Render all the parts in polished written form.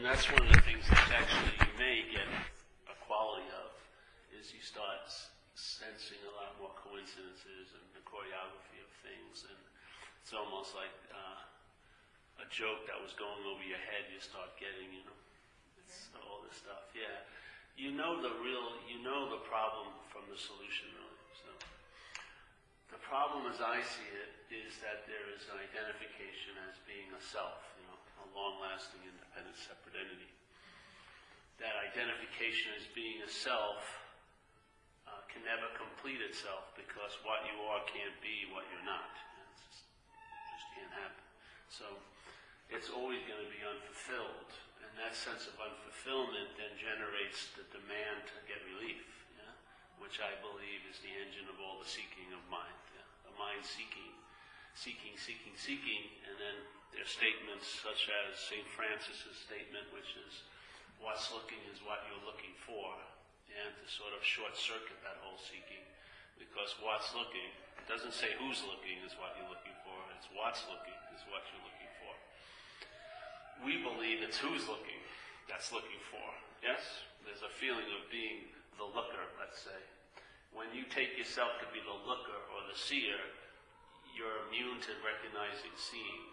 And that's one of the things that actually you may get a quality of, is you start sensing a lot more coincidences and the choreography of things, and it's almost like a joke that was going over your head, you start getting, it's all this stuff. Yeah. You know the problem from the solution, really. So the problem as I see it is that there is an identification as being a self, a long-lasting, independent, separate entity. That identification as being a self can never complete itself, because what you are can't be what you're not. It just can't happen. So it's always going to be unfulfilled, and that sense of unfulfillment then generates the demand to get relief, which I believe is the engine of all the seeking of mind. The mind seeking, and then there are statements such as St. Francis's statement, which is, what's looking is what you're looking for, and to sort of short-circuit that whole seeking, because what's looking, it doesn't say who's looking is what you're looking for, it's what's looking is what you're looking for. We believe it's who's looking that's looking for, yes? There's a feeling of being the looker, let's say. When you take yourself to be the looker or the seer, you're immune to recognizing seeing.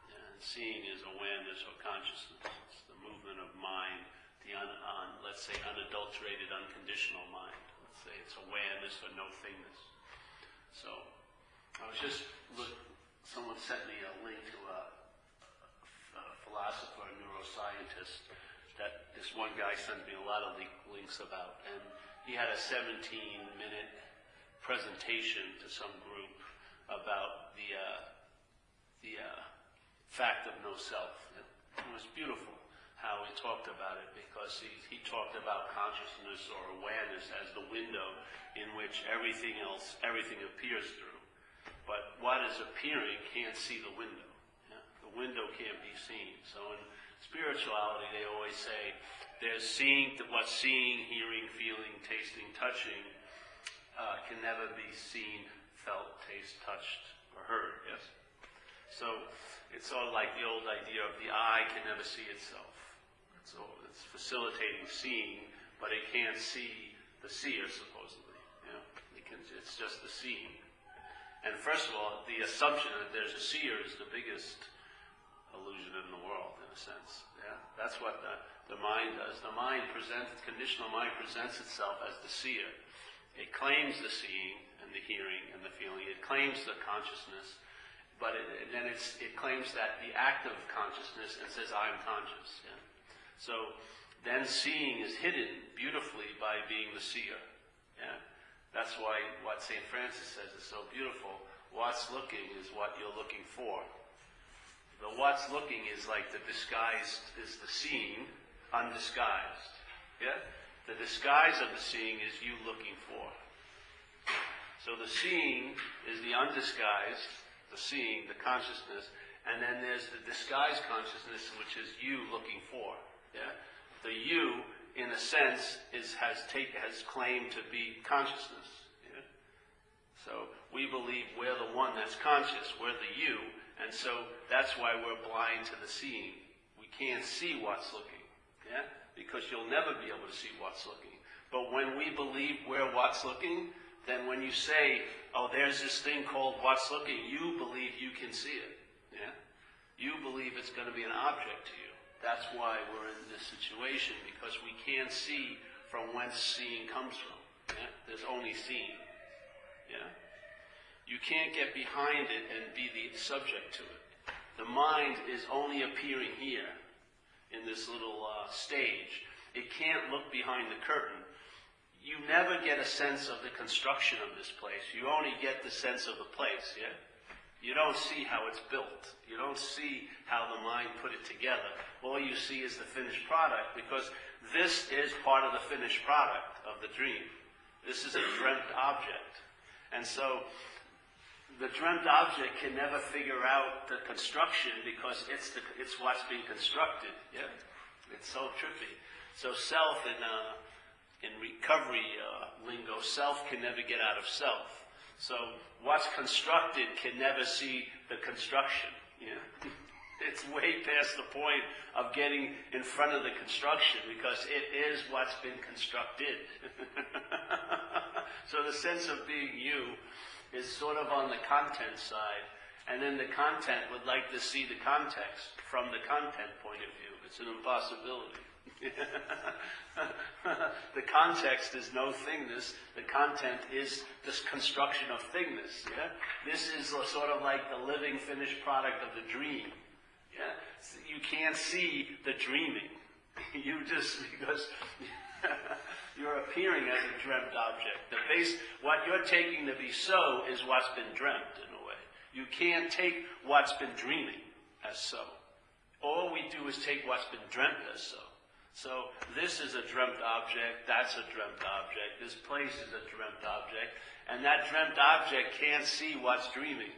And seeing is awareness or consciousness. It's the movement of mind, let's say, unadulterated, unconditional mind. Let's say it's awareness or no-thingness. So, I was just someone sent me a link to a philosopher, a neuroscientist, that this one guy sent me a lot of links about, and he had a 17-minute presentation to some group about the fact of no self. It was beautiful how he talked about it, because he talked about consciousness or awareness as the window in which everything appears through. But what is appearing can't see the window. The window can't be seen. So in spirituality, they always say there's seeing, what's seeing, hearing, feeling, tasting, touching can never be seen, felt, tasted, touched, or heard. Yes. So it's sort of like the old idea of the eye can never see itself. So it's facilitating seeing, but it can't see the seer, supposedly. It's just the seeing. And first of all, the assumption that there's a seer is the biggest illusion in the world, in a sense. Yeah? That's what the mind does. The conditional mind presents itself as the seer. It claims the seeing and the hearing and the feeling. It claims the consciousness, but then it claims that the act of consciousness and says, I'm conscious. Yeah? So then seeing is hidden beautifully by being the seer. Yeah? That's why what St. Francis says is so beautiful. What's looking is what you're looking for. The what's looking is like the disguised, is the seeing, undisguised. Yeah? The disguise of the seeing is you looking for. So the seeing is the undisguised, the seeing, the consciousness, and then there's the disguised consciousness, which is you looking for. Yeah? The you, in a sense, has claimed to be consciousness. Yeah? So we believe we're the one that's conscious, we're the you, and so that's why we're blind to the seeing. We can't see what's looking, yeah? Because you'll never be able to see what's looking. But when we believe we're what's looking, then when you say, oh, there's this thing called what's looking, you believe you can see it. Yeah? You believe it's going to be an object to you. That's why we're in this situation, because we can't see from whence seeing comes from. Yeah? There's only seeing. Yeah? You can't get behind it and be the subject to it. The mind is only appearing here in this little stage. It can't look behind the curtain. You never get a sense of the construction of this place. You only get the sense of the place, yeah? You don't see how it's built. You don't see how the mind put it together. All you see is the finished product, because this is part of the finished product of the dream. This is a dreamt object. And so the dreamt object can never figure out the construction, because it's what's being constructed. Yeah? It's so trippy. So self in recovery lingo, self can never get out of self. So what's constructed can never see the construction. Yeah? It's way past the point of getting in front of the construction because it is what's been constructed. So the sense of being you is sort of on the content side, and then the content would like to see the context from the content point of view. It's an impossibility. The context is no thingness. The content is this construction of thingness. Yeah? This is sort of like the living finished product of the dream. Yeah? You can't see the dreaming. You just, because you're appearing as a dreamt object. What you're taking to be so is what's been dreamt in a way. You can't take what's been dreaming as so. All we do is take what's been dreamt as so. So this is a dreamt object, that's a dreamt object, this place is a dreamt object, and that dreamt object can't see what's dreaming.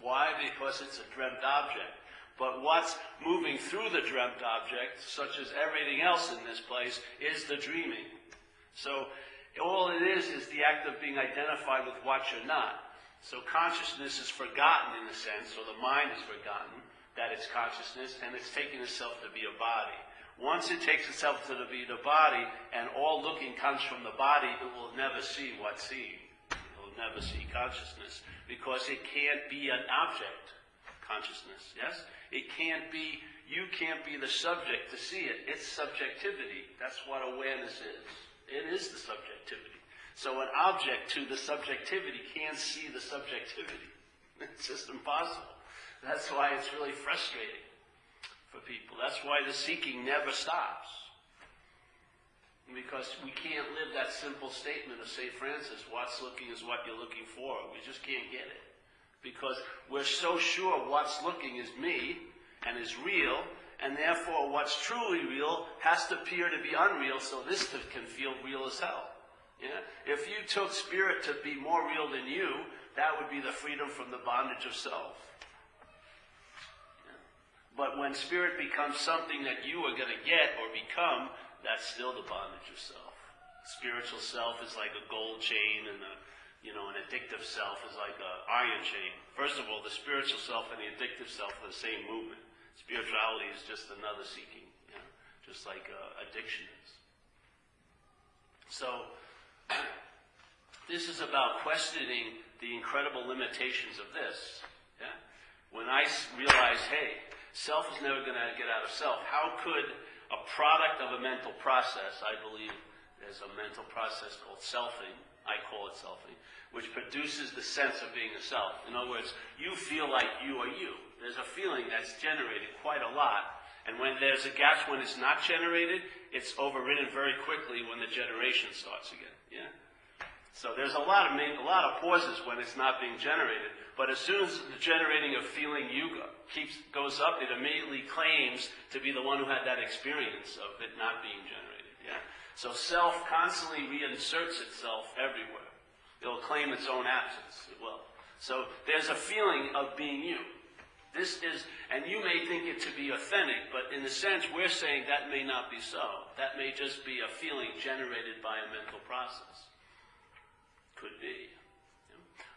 Why? Because it's a dreamt object. But what's moving through the dreamt object, such as everything else in this place, is the dreaming. So all it is the act of being identified with what you're not. So consciousness is forgotten in a sense, or the mind is forgotten that it's consciousness, and it's taking itself to be a body. Once it takes itself to be the body, and all looking comes from the body, it will never see what's seeing. It will never see consciousness, because it can't be an object, consciousness, yes? It can't be, you can't be the subject to see it. It's subjectivity. That's what awareness is. It is the subjectivity. So an object to the subjectivity can't see the subjectivity. It's just impossible. That's why it's really frustrating for people. That's why the seeking never stops. Because we can't live that simple statement of St. Francis, what's looking is what you're looking for. We just can't get it. Because we're so sure what's looking is me and is real, and therefore what's truly real has to appear to be unreal, so this can feel real as hell. Yeah? If you took spirit to be more real than you, that would be the freedom from the bondage of self. But when spirit becomes something that you are going to get or become, that's still the bondage of self. Spiritual self is like a gold chain, and an addictive self is like an iron chain. First of all, the spiritual self and the addictive self are the same movement. Spirituality is just another seeking, just like addiction is. So, this is about questioning the incredible limitations of this. Yeah? When I realize, hey, self is never going to get out of self. How could a product of a mental process, I believe there's a mental process called selfing, I call it selfing, which produces the sense of being a self. In other words, you feel like you are you. There's a feeling that's generated quite a lot. And when there's a gap, when it's not generated, it's overridden very quickly when the generation starts again. Yeah? So there's a lot of pauses when it's not being generated. But as soon as the generating of feeling you goes up, it immediately claims to be the one who had that experience of it not being generated. Yeah? So self constantly reinserts itself everywhere. It'll claim its own absence. It will. So there's a feeling of being you. This is, and you may think it to be authentic, but in a sense we're saying that may not be so. That may just be a feeling generated by a mental process. Could be.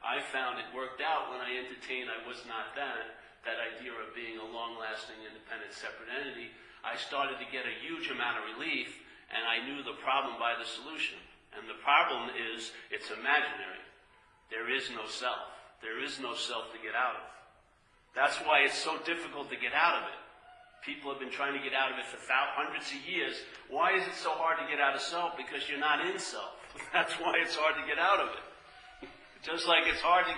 I found it worked out when I entertained I was not that idea of being a long-lasting, independent, separate entity. I started to get a huge amount of relief, and I knew the problem by the solution. And the problem is, it's imaginary. There is no self. There is no self to get out of. That's why it's so difficult to get out of it. People have been trying to get out of it for hundreds of years. Why is it so hard to get out of self? Because you're not in self. That's why it's hard to get out of it. Just like it's hard to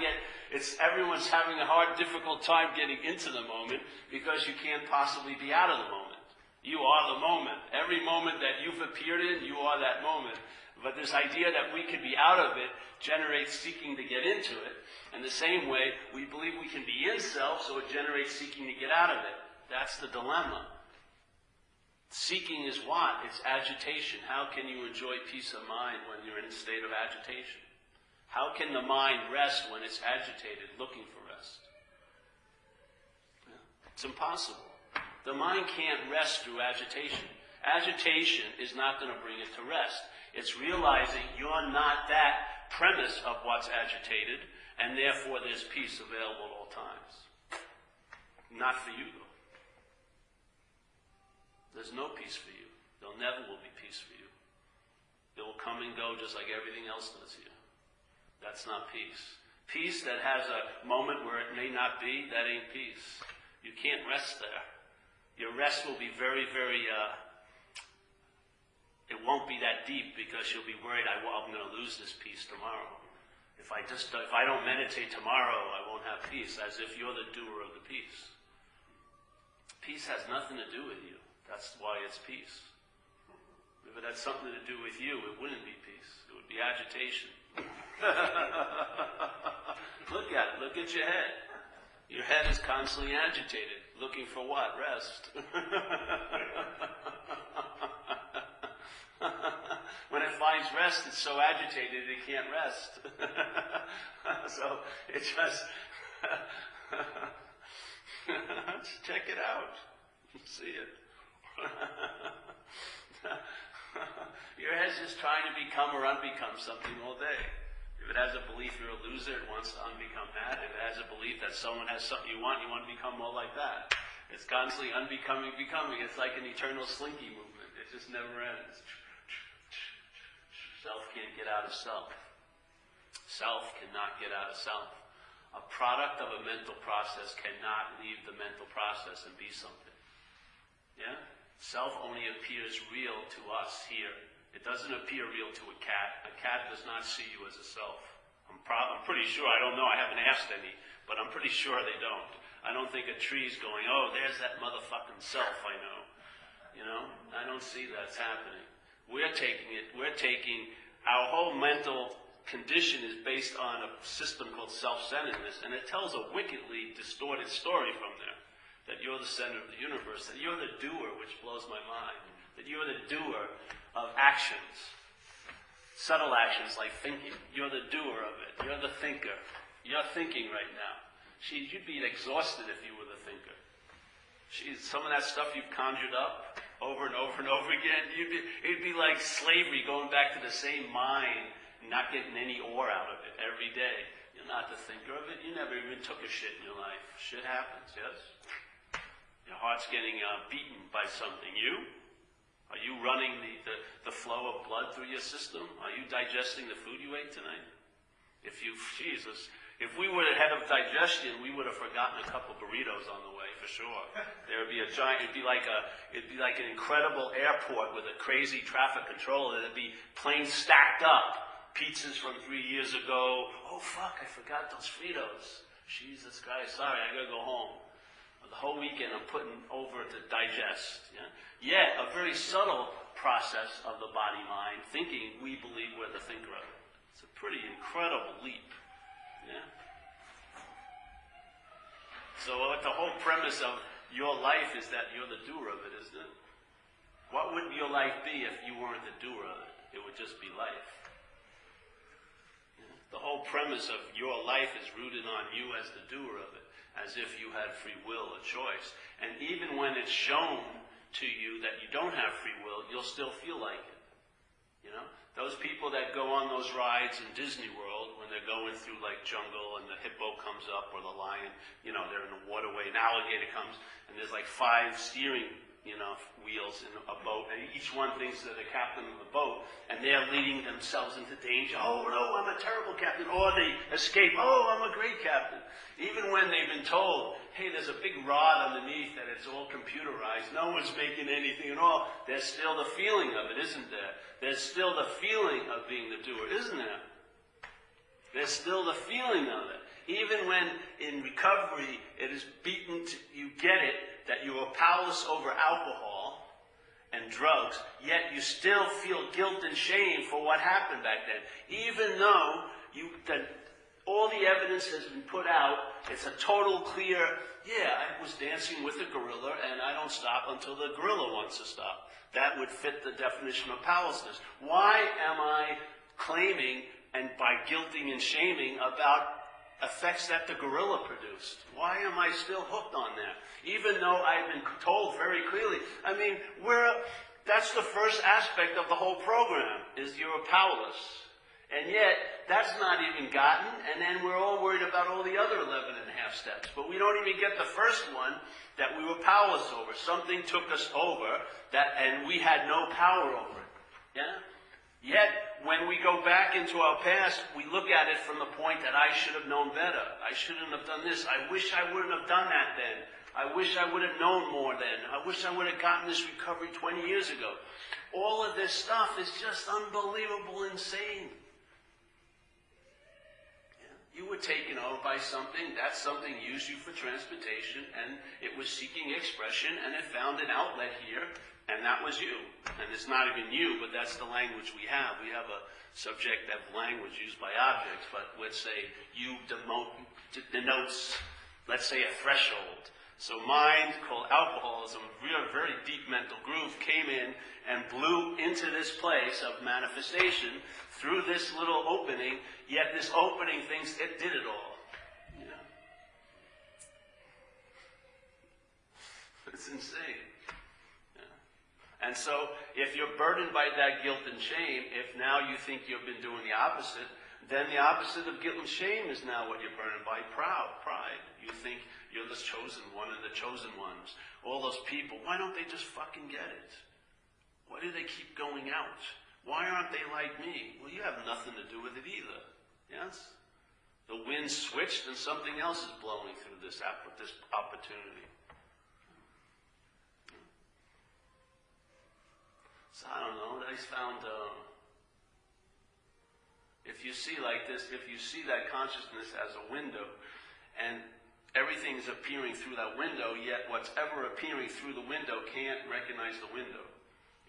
everyone's having a difficult time getting into the moment because you can't possibly be out of the moment. You are the moment. Every moment that you've appeared in, you are that moment. But this idea that we can be out of it generates seeking to get into it. In the same way, we believe we can be in self, so it generates seeking to get out of it. That's the dilemma. Seeking is what? It's agitation. How can you enjoy peace of mind when you're in a state of agitation? How can the mind rest when it's agitated, looking for rest? It's impossible. The mind can't rest through agitation. Agitation is not going to bring it to rest. It's realizing you're not that premise of what's agitated, and therefore there's peace available at all times. Not for you, though. There's no peace for you. There never will be peace for you. It will come and go just like everything else does here. That's not peace. Peace that has a moment where it may not be, that ain't peace. You can't rest there. Your rest will be very, very, it won't be that deep because you'll be worried, I'm going to lose this peace tomorrow. If I don't meditate tomorrow, I won't have peace, as if you're the doer of the peace. Peace has nothing to do with you. That's why it's peace. If it had something to do with you, it wouldn't be peace. It would be agitation. Look at it. Look at your head. Your head is constantly agitated. Looking for what? Rest. When it finds rest, it's so agitated it can't rest. So it just... check it out. See it. Your head's just trying to become or unbecome something all day. If it has a belief you're a loser, it wants to unbecome that. If it has a belief that someone has something you want to become more like that. It's constantly unbecoming, becoming. It's like an eternal slinky movement. It just never ends. Self can't get out of self. Self cannot get out of self. A product of a mental process cannot leave the mental process and be something. Yeah? Self only appears real to us here. It doesn't appear real to a cat. A cat does not see you as a self. I'm pretty sure, I don't know, I haven't asked any, but I'm pretty sure they don't. I don't think a tree's going, oh, there's that motherfucking self I know. You know? I don't see that's happening. We're taking our whole mental condition is based on a system called self-centeredness, and it tells a wickedly distorted story from there. That you're the center of the universe, that you're the doer, which blows my mind. That you're the doer of actions. Subtle actions like thinking. You're the doer of it. You're the thinker. You're thinking right now. You'd be exhausted if you were the thinker. Some of that stuff you've conjured up over and over and over again, it'd be like slavery, going back to the same mind, not getting any ore out of it every day. You're not the thinker of it. You never even took a shit in your life. Shit happens, yes? Your heart's getting beaten by something. You? Are you running the flow of blood through your system? Are you digesting the food you ate tonight? If we were ahead of digestion, we would have forgotten a couple burritos on the way, for sure. There would be a giant, it'd be like an incredible airport with a crazy traffic controller. There'd be planes stacked up. Pizzas from 3 years ago. Oh, fuck, I forgot those Fritos. Jesus Christ, sorry, I gotta go home. The whole weekend I'm putting over to digest. Yeah? Yet, a very subtle process of the body-mind, thinking we believe we're the thinker of it. It's a pretty incredible leap. Yeah? So the whole premise of your life is that you're the doer of it, isn't it? What would your life be if you weren't the doer of it? It would just be life. The whole premise of your life is rooted on you as the doer of it, as if you had free will, a choice. And even when it's shown to you that you don't have free will, you'll still feel like it. You know? Those people that go on those rides in Disney World, when they're going through like jungle and the hippo comes up or the lion, they're in the waterway, an alligator comes, and there's like 5 steering wheels in a boat, and each one thinks they're the captain of the boat, and they're leading themselves into danger. Oh no, I'm a terrible captain. Or they escape. Oh, I'm a great captain. Even when they've been told, hey, there's a big rod underneath that it's all computerized, no one's making anything at all, there's still the feeling of it, isn't there? There's still the feeling of being the doer, isn't there? There's still the feeling of it. Even when in recovery it is beaten, you get it, that you are powerless over alcohol and drugs, yet you still feel guilt and shame for what happened back then. Even though all the evidence has been put out, it's a total clear, I was dancing with a gorilla and I don't stop until the gorilla wants to stop. That would fit the definition of powerlessness. Why am I claiming and by guilting and shaming about effects that the gorilla produced? Why am I still hooked on that? Even though I've been told very clearly. I mean, that's the first aspect of the whole program, is you're powerless. And yet, that's not even gotten, and then we're all worried about all the other 11 and a half steps. But we don't even get the first one, that we were powerless over. Something took us over, and we had no power over it. Yeah? Yet, when we go back into our past, we look at it from the point that I should have known better. I shouldn't have done this. I wish I wouldn't have done that then. I wish I would have known more then. I wish I would have gotten this recovery 20 years ago. All of this stuff is just unbelievable, insane. You were taken over by something, that something used you for transportation, and it was seeking expression, and it found an outlet here, and that was you. And it's not even you, but that's the language we have. We have a subjective language used by objects, but let's say you denotes, let's say, a threshold. So mind, called alcoholism, a very deep mental groove, came in and blew into this place of manifestation through this little opening, yet this opening thinks it did it all. Yeah. It's insane. Yeah. And so, if you're burdened by that guilt and shame, if now you think you've been doing the opposite, then the opposite of guilt and shame is now what you're burdened by, pride. You think you're the chosen one and the chosen ones. All those people, why don't they just fucking get it? Why do they keep going out? Why aren't they like me? Well, you have nothing to do with it either. Yes? The wind switched and something else is blowing through this opportunity. So I don't know. I found, if you see like this, if you see that consciousness as a window, and everything is appearing through that window, yet what's ever appearing through the window can't recognize the window.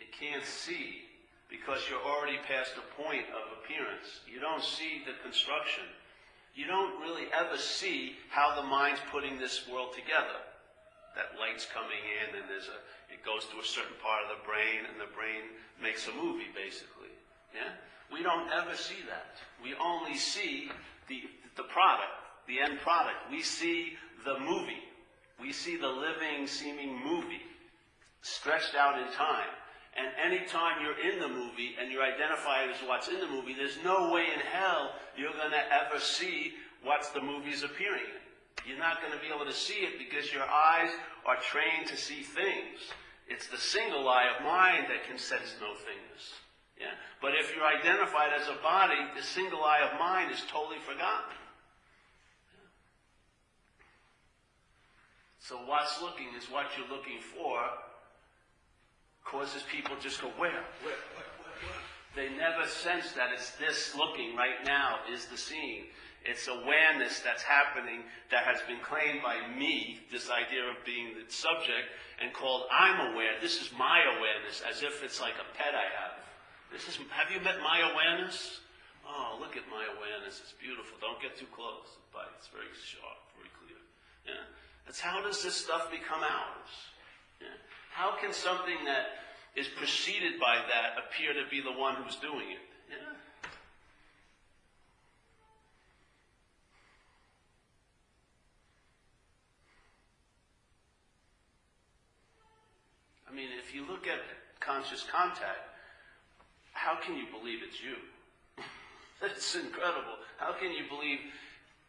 It can't see, because you're already past the point of appearance. You don't see the construction. You don't really ever see how the mind's putting this world together. That light's coming in, and it goes to a certain part of the brain, and the brain makes a movie, basically. Yeah? We don't ever see that. We only see the product, the end product. We see the movie. We see the living, seeming movie stretched out in time. And anytime you're in the movie and you're identified as what's in the movie, there's no way in hell you're going to ever see what the movie's appearing in. You're not going to be able to see it because your eyes are trained to see things. It's the single eye of mind that can sense no thingness. Yeah? But if you're identified as a body, the single eye of mind is totally forgotten. So what's looking is what you're looking for, causes people just go, where? They never sense that it's this looking right now is the seeing. It's awareness that's happening that has been claimed by me, this idea of being the subject, and called I'm aware. This is my awareness, as if it's like a pet I have. Have you met my awareness? Oh, look at my awareness. It's beautiful. Don't get too close. But it's very sharp, very clear. Yeah? That's how does this stuff become ours? Yeah? How can something that is preceded by that appear to be the one who's doing it? Yeah? I mean, if you look at conscious contact, how can you believe it's you? That's incredible. How can you believe,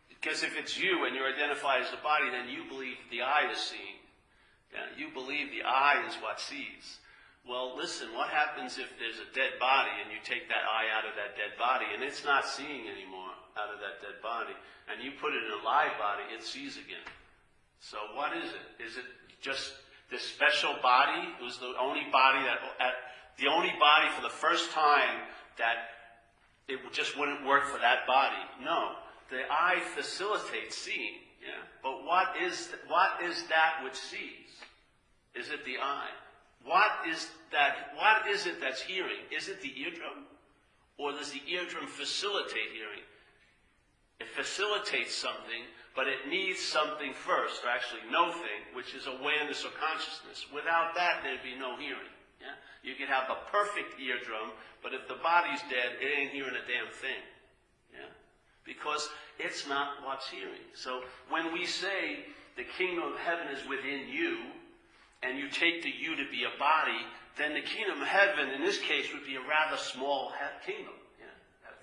because if it's you and you're identified as the body, then you believe the eye is seeing. Yeah, you believe the eye is what sees. Well, listen, what happens if there's a dead body and you take that eye out of that dead body and it's not seeing anymore out of that dead body, and you put it in a live body, it sees again. So what is it? Is it just this special body? It was the only body the only body for the first time that it just wouldn't work for that body? No. The eye facilitates seeing. Yeah. But what is that which sees? Is it the eye? What is it that's hearing? Is it the eardrum? Or does the eardrum facilitate hearing? It facilitates something, but it needs something first, or actually no thing, which is awareness or consciousness. Without that, there'd be no hearing. Yeah? You could have a perfect eardrum, but if the body's dead, it ain't hearing a damn thing. Yeah? Because it's not what's hearing. So when we say the kingdom of heaven is within you, and you take the you to be a body, then the kingdom of heaven, in this case, would be a rather small kingdom. Yeah?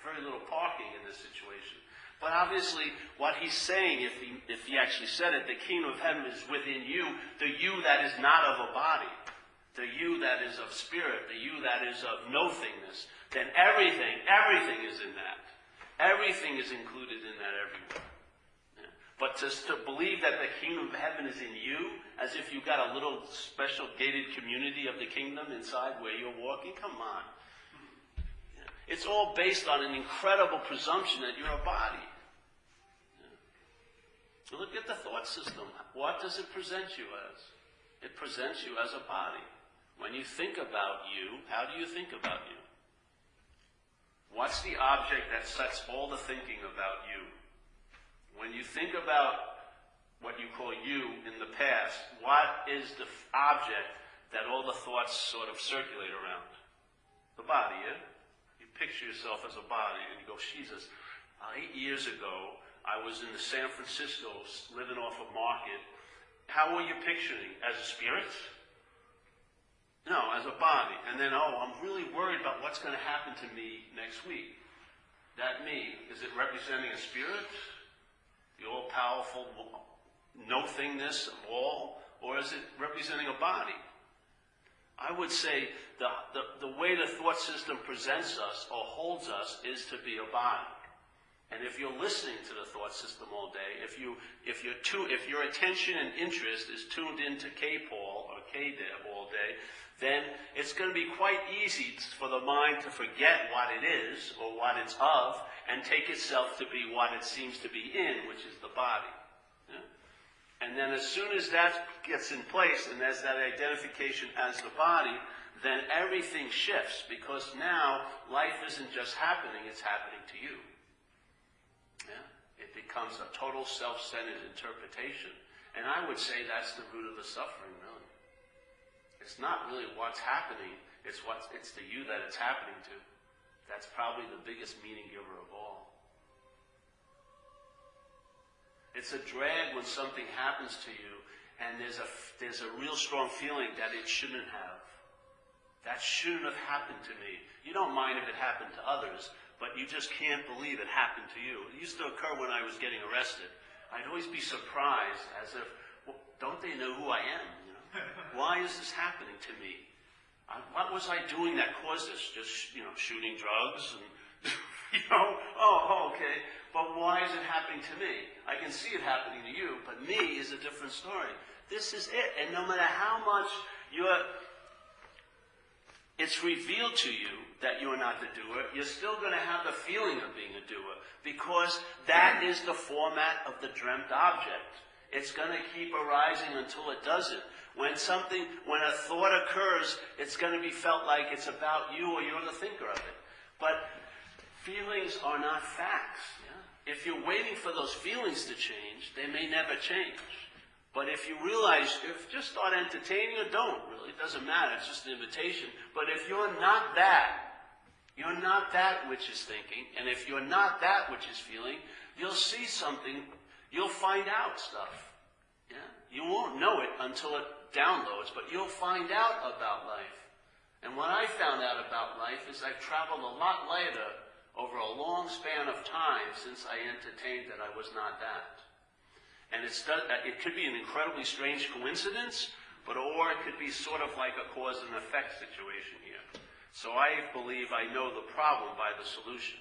very little parking in this situation. But obviously, what he's saying, if he actually said it, the kingdom of heaven is within you, the you that is not of a body, the you that is of spirit, the you that is of nothingness, then everything is in that. Everything is included in that everywhere. Yeah. But to believe that the kingdom of heaven is in you, as if you've got a little special gated community of the kingdom inside where you're walking, come on. Yeah. It's all based on an incredible presumption that you're a body. Look at the thought system. What does it present you as? It presents you as a body. When you think about you, how do you think about you? What's the object that sets all the thinking about you? When you think about what you call you in the past, what is the object that all the thoughts sort of circulate around? The body, yeah? You picture yourself as a body and you go, Jesus, 8 years ago, I was in the San Francisco, living off a market. How were you picturing? As a spirit? No, as a body. And then, I'm really worried about what's going to happen to me next week. That me, is it representing a spirit? The all-powerful no-thingness of all? Or is it representing a body? I would say the way the thought system presents us or holds us is to be a body. And if you're listening to the thought system all day, if your attention and interest is tuned into K-Paul or K-Deb all day, then it's going to be quite easy for the mind to forget what it is or what it's of and take itself to be what it seems to be in, which is the body. Yeah? And then as soon as that gets in place and there's that identification as the body, then everything shifts because now life isn't just happening, it's happening to you. Yeah? It becomes a total self-centered interpretation. And I would say that's the root of the suffering, really. It's not really what's happening, it's the you that it's happening to. That's probably the biggest meaning giver of all. It's a drag when something happens to you and there's a real strong feeling that it shouldn't have. That shouldn't have happened to me. You don't mind if it happened to others, but you just can't believe it happened to you. It used to occur when I was getting arrested. I'd always be surprised as if, well, don't they know who I am? You know? Why is this happening to me? What was I doing that caused this? Just, shooting drugs and, okay. But why is it happening to me? I can see it happening to you, but me is a different story. This is it. And no matter how much it's revealed to you that you're not the doer, you're still going to have the feeling of being a doer because that is the format of the dreamt object. It's going to keep arising until it doesn't. When a thought occurs, it's going to be felt like it's about you or you're the thinker of it. But feelings are not facts. Yeah? If you're waiting for those feelings to change, they may never change. But if you realize, just start entertaining or don't, really, it doesn't matter, it's just an invitation. But if you're not that which is thinking, and if you're not that which is feeling, you'll see something, you'll find out stuff. Yeah? You won't know it until it downloads, but you'll find out about life. And what I found out about life is I've traveled a lot later over a long span of time since I entertained that I was not that. And it could be an incredibly strange coincidence, or it could be sort of like a cause and effect situation here. So I believe I know the problem by the solution.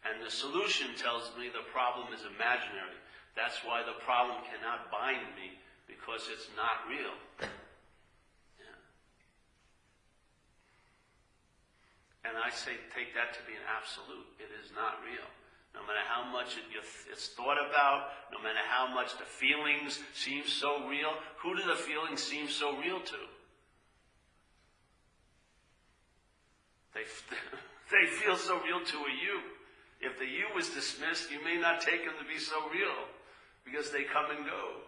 And the solution tells me the problem is imaginary. That's why the problem cannot bind me, because it's not real. Yeah. And I say, take that to be an absolute. It is not real. No matter how much it's thought about, no matter how much the feelings seem so real, who do the feelings seem so real to? They feel so real to a you. If the you was dismissed, you may not take them to be so real, because they come and go.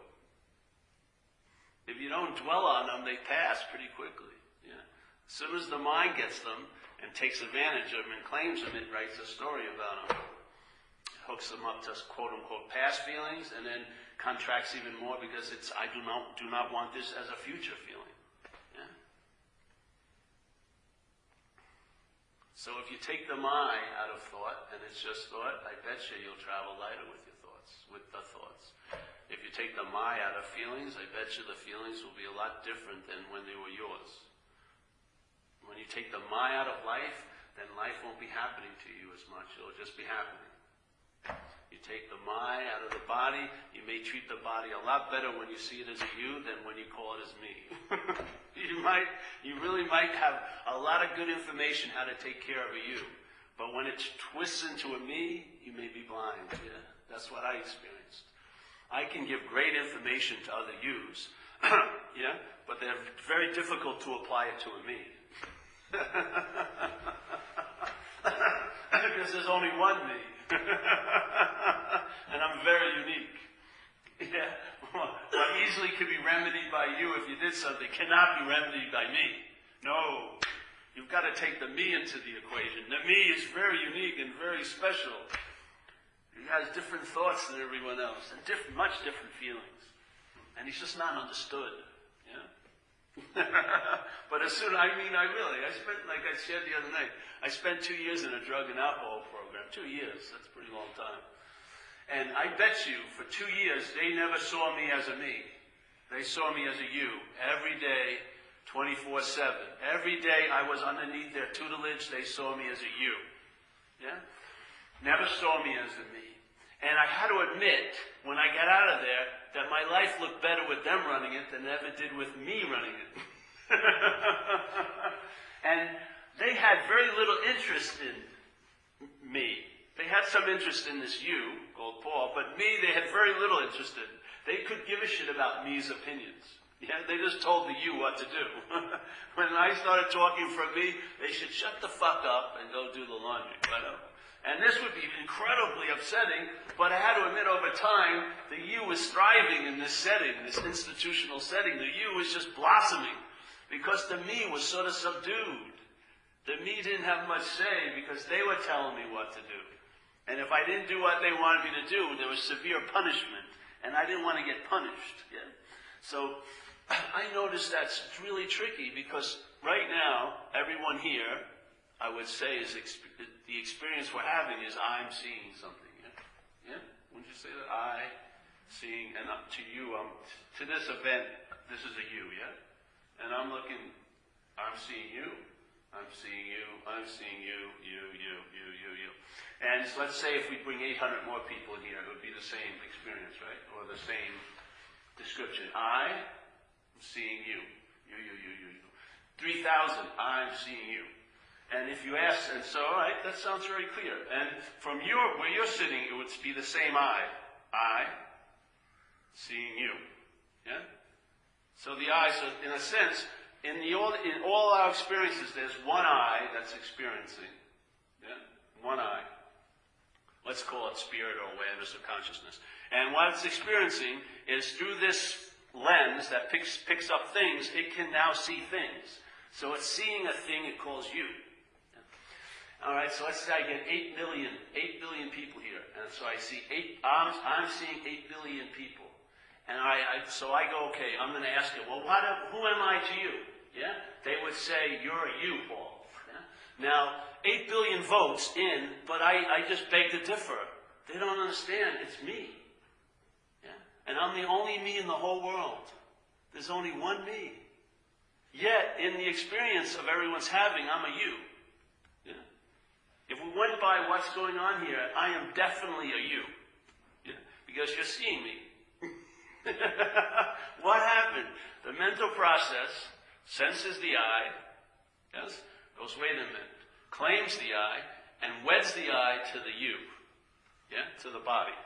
If you don't dwell on them, they pass pretty quickly. Yeah. As soon as the mind gets them and takes advantage of them and claims them, it writes a story about them. Hooks them up to quote-unquote past feelings, and then contracts even more because I do not want this as a future feeling. Yeah? So if you take the I out of thought, and it's just thought, I bet you'll travel lighter with your thoughts, with the thoughts. If you take the my out of feelings, I bet you the feelings will be a lot different than when they were yours. When you take the my out of life, then life won't be happening to you as much. It'll just be happening. You take the my out of the body, you may treat the body a lot better when you see it as a you than when you call it as me. You really might have a lot of good information how to take care of a you. But when it twists into a me, you may be blind. Yeah? That's what I experienced. I can give great information to other yous, yeah? But they're very difficult to apply it to a me. Because there's only one me. And I'm very unique. Yeah. What easily could be remedied by you if you did something cannot be remedied by me. No. You've got to take the me into the equation. The me is very unique and very special. He has different thoughts than everyone else and much different feelings. And he's just not understood. Yeah. But I spent, like I said the other night, I spent 2 years in a drug and alcohol program. 2 years, that's a pretty long time. And I bet you, for 2 years, they never saw me as a me. They saw me as a you. Every day, 24/7. Every day I was underneath their tutelage, they saw me as a you. Yeah? Never saw me as a me. And I had to admit, when I got out of there, that my life looked better with them running it than it ever did with me running it. And they had very little interest in me. They had some interest in this you, called Paul, but me they had very little interest in. They could give a shit about me's opinions. Yeah, they just told the you what to do. When I started talking for me, they should shut the fuck up and go do the laundry. And this would be incredibly upsetting, but I had to admit over time, the you was thriving in this setting, this institutional setting. The you was just blossoming, because the me was sort of subdued. The me didn't have much say, because they were telling me what to do. And if I didn't do what they wanted me to do, there was severe punishment, and I didn't want to get punished. Yeah? So I noticed that's really tricky, because right now, everyone here, I would say, is the experience we're having is I'm seeing something. Yeah? Yeah? Wouldn't you say that? I seeing, and to you, to this event, this is a you, yeah? And I'm looking, I'm seeing you, I'm seeing you, I'm seeing you. And so let's say if we bring 800 more people here, it would be the same experience, right? Or the same description. I'm seeing you. You. 3,000, I'm seeing you. And if you ask, and so, all right, that sounds very clear. And from where you're sitting, it would be the same I. I, seeing you. Yeah? So the I, so in a sense, in all our experiences, there's one I that's experiencing. Yeah? One I. Let's call it spirit or awareness or consciousness. And what it's experiencing is through this lens that picks up things, it can now see things. So it's seeing a thing it calls you. All right, so let's say I get 8 billion people here, and so I see I'm seeing 8 billion people, and so I go, okay, I'm going to ask you, well, who am I to you? Yeah, they would say you're a you, Paul. Yeah? Now 8 billion votes in, but I just beg to differ. They don't understand. It's me. Yeah, and I'm the only me in the whole world. There's only one me. Yet in the experience of everyone's having, I'm a you. If we went by what's going on here, I am definitely a you. Yeah? Because you're seeing me. What happened? The mental process senses the I, yes, goes, wait a minute, claims the I, and weds the I to the you, yeah, to the body.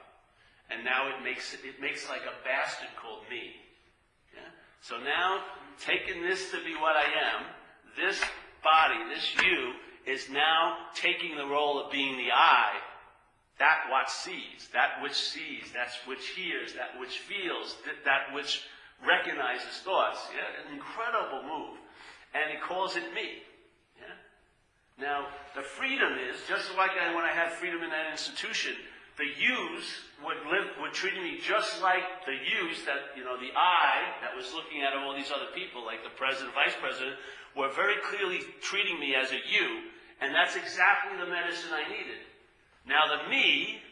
And now it makes like a bastard called me. Yeah? So now, taking this to be what I am, this body, this you, is now taking the role of being the I, that what sees, that which hears, that which feels, that which recognizes thoughts. Yeah? An incredible move. And it calls it me. Yeah? Now, the freedom is, just like when I had freedom in that institution, the yous would treat me just like the yous that, the I that was looking at all these other people, like the president, vice president, were very clearly treating me as a you. And that's exactly the medicine I needed. Now the me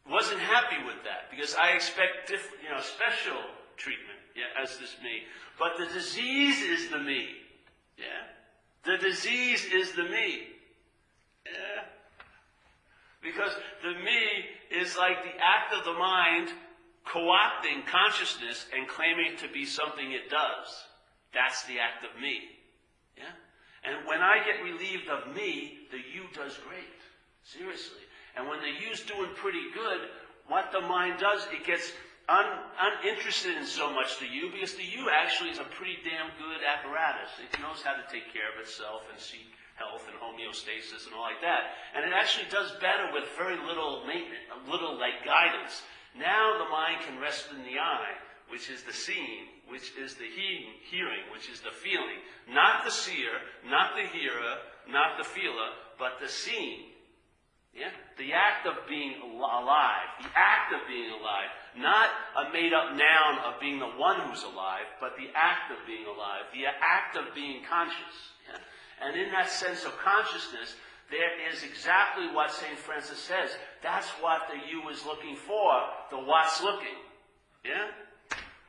wasn't happy with that because I expect special treatment, as this me. But the disease is the me. Yeah? The disease is the me. Yeah? Because the me is like the act of the mind co-opting consciousness and claiming it to be something it does. That's the act of me. Yeah? And when I get relieved of me, the you does great. Seriously. And when the you's doing pretty good, what the mind does, it gets uninterested in so much the you, because the you actually is a pretty damn good apparatus. It knows how to take care of itself and seek health and homeostasis and all like that. And it actually does better with very little maintenance, a little like guidance. Now the mind can rest in the I, which is the seeing, which is the hearing, which is the feeling. Not the seer, not the hearer, not the feeler, but the seeing. Yeah? The act of being alive. The act of being alive. Not a made-up noun of being the one who's alive, but the act of being alive. The act of being conscious. Yeah? And in that sense of consciousness, there is exactly what St. Francis says. That's what the you is looking for, the what's looking. Yeah?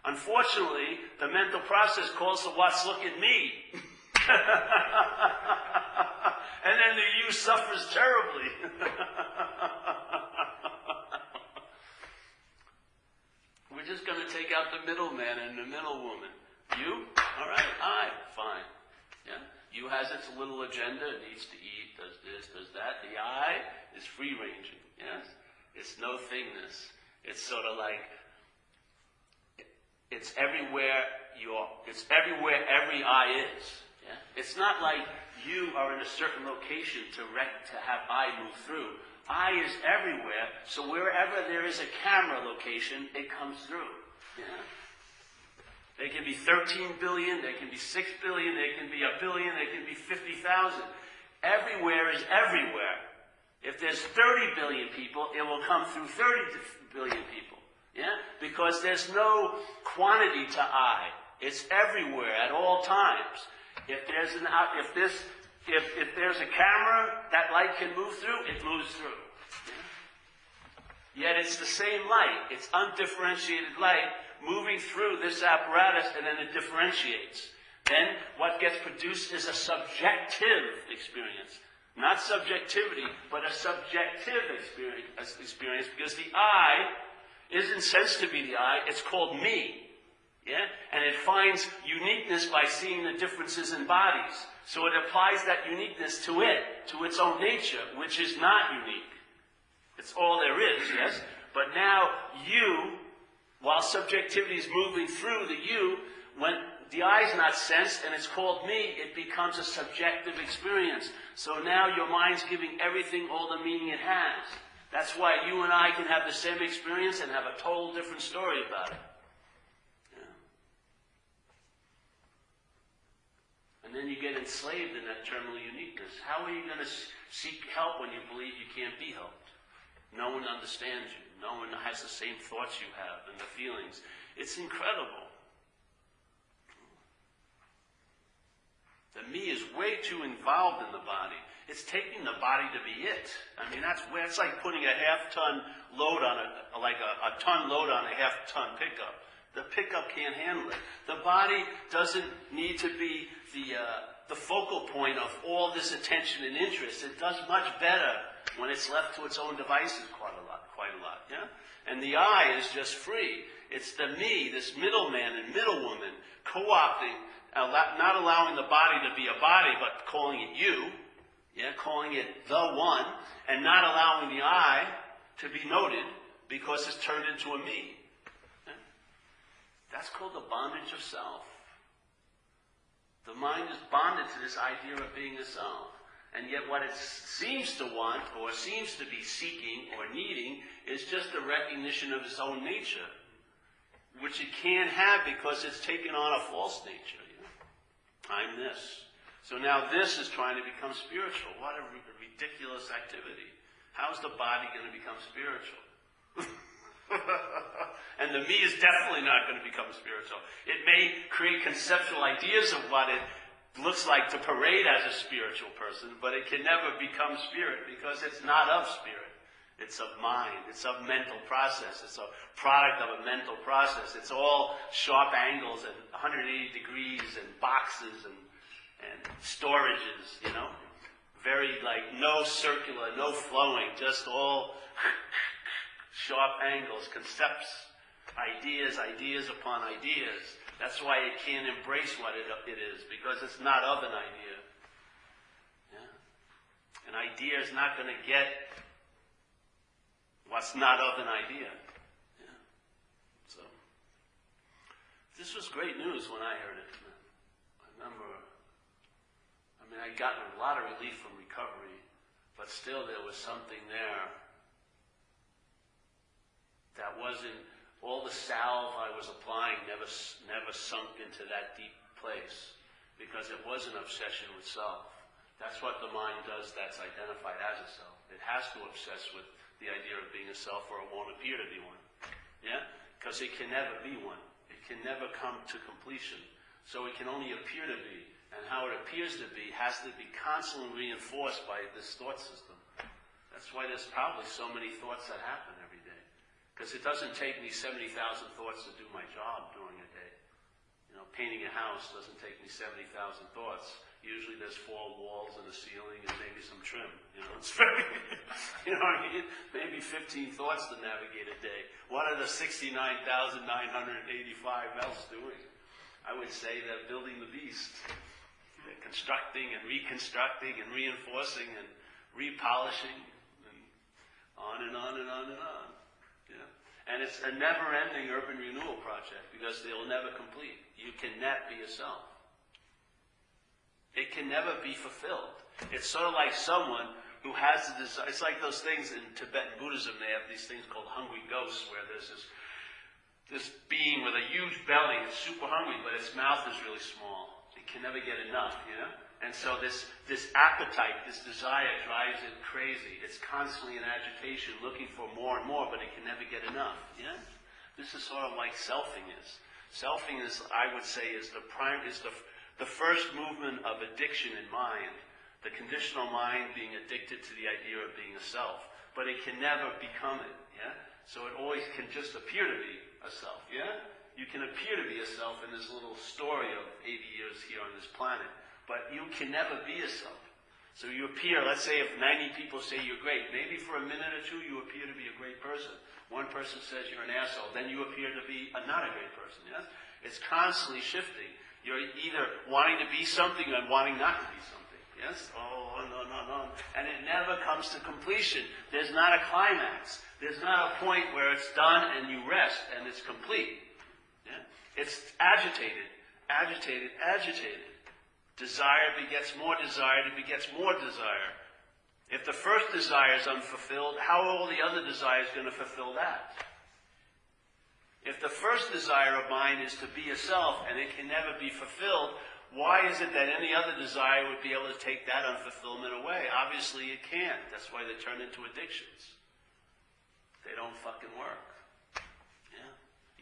Unfortunately, the mental process calls the what's looking me. And then the you suffers terribly. We're just going to take out the middleman and the middlewoman. You? All right. I? Fine. Yeah? You has its little agenda. It needs to eat, does this, does that. The I is free-ranging. Yes? It's no thingness. It's sort of like, it's everywhere every I is. Yeah? It's not like you are in a certain location to have I move through. I is everywhere, so wherever there is a camera location, it comes through. Yeah? There can be 13 billion, there can be 6 billion, there can be 1 billion, there can be 50,000. Everywhere is everywhere. If there's 30 billion people, it will come through 30 billion people. Yeah? Because there's no quantity to I. It's everywhere at all times. If there's a camera, that light can move through, it moves through. Yeah? Yet it's the same light. It's undifferentiated light moving through this apparatus, and then it differentiates. Then what gets produced is a subjective experience. Not subjectivity, but a subjective experience, because the I isn't sensed to be the I, it's called me. Yeah? And it finds uniqueness by seeing the differences in bodies. So it applies that uniqueness to it, to its own nature, which is not unique. It's all there is, yes? But now you, while subjectivity is moving through the you, when the I is not sensed and it's called me, it becomes a subjective experience. So now your mind's giving everything all the meaning it has. That's why you and I can have the same experience and have a total different story about it. Yeah. And then you get enslaved in that terminal uniqueness. How are you going to seek help when you believe you can't be helped? No one understands you. No one has the same thoughts you have and the feelings. It's incredible. The me is way too involved in the body. It's taking the body to be it. I mean, it's like putting a half-ton load on a ton load on a half-ton pickup. The pickup can't handle it. The body doesn't need to be the focal point of all this attention and interest. It does much better when it's left to its own devices quite a lot, yeah? And the I is just free. It's the me, this middleman and middlewoman, co-opting, not allowing the body to be a body, but calling it you, yeah, calling it the one, and not allowing the I to be noted because it's turned into a me. Yeah? That's called the bondage of self. The mind is bonded to this idea of being a self. And yet what it seems to want, or seems to be seeking or needing, is just the recognition of its own nature, which it can't have because it's taken on a false nature. You know? I'm this. So now this is trying to become spiritual. What a ridiculous activity. How's the body going to become spiritual? And the me is definitely not going to become spiritual. It may create conceptual ideas of what it looks like to parade as a spiritual person, but it can never become spirit because it's not of spirit. It's of mind. It's of mental process. It's a product of a mental process. It's all sharp angles and 180 degrees and boxes and storages, you know. Very no circular, no flowing, just all sharp angles, concepts, ideas upon ideas. That's why it can't embrace what it is, because it's not of an idea. Yeah? An idea is not going to get what's not of an idea. Yeah. So, this was great news when I heard it. I remember, I'd gotten a lot of relief from recovery, but still there was something there that wasn't, all the salve I was applying never sunk into that deep place, because it was an obsession with self. That's what the mind does that's identified as a self. It has to obsess with the idea of being a self, or it won't appear to be one. Yeah? Because it can never be one. It can never come to completion. So it can only appear to be. And how it appears to be has to be constantly reinforced by this thought system. That's why there's probably so many thoughts that happen every day. Because it doesn't take me 70,000 thoughts to do my job during a day. You know, painting a house doesn't take me 70,000 thoughts. Usually there's 4 walls and a ceiling and maybe some trim. You know, it's very, you know what I mean? Maybe 15 thoughts to navigate a day. What are the 69,985 else doing? I would say they're building the beast. They're constructing and reconstructing and reinforcing and repolishing and on and on and on and on. Yeah. And it's a never-ending urban renewal project because they'll never complete. You cannot be yourself. It can never be fulfilled. It's sort of like someone who has the desire. It's like those things in Tibetan Buddhism. They have these things called hungry ghosts, where there's this being with a huge belly. It's super hungry, but its mouth is really small. It can never get enough, you know? And so this appetite, this desire drives it crazy. It's constantly in agitation, looking for more and more, but it can never get enough, yeah? This is sort of like selfing is. Selfing is, I would say, is the first movement of addiction in mind, the conditional mind being addicted to the idea of being a self. But it can never become it, yeah? So it always can just appear to be a self, yeah? You can appear to be a self in this little story of 80 years here on this planet, but you can never be a self. So you appear, let's say if 90 people say you're great, maybe for a minute or two you appear to be a great person. One person says you're an asshole, then you appear to be not a great person, yes? It's constantly shifting. You're either wanting to be something and wanting not to be something, yes? Oh, no. And it never comes to completion. There's not a climax. There's not a point where it's done and you rest and it's complete. Yeah? It's agitated. Desire begets more desire, it begets more desire. If the first desire is unfulfilled, how are all the other desires going to fulfill that? If the first desire of mine is to be a self and it can never be fulfilled, why is it that any other desire would be able to take that unfulfillment away? Obviously it can't. That's why they turn into addictions. They don't fucking work. Yeah.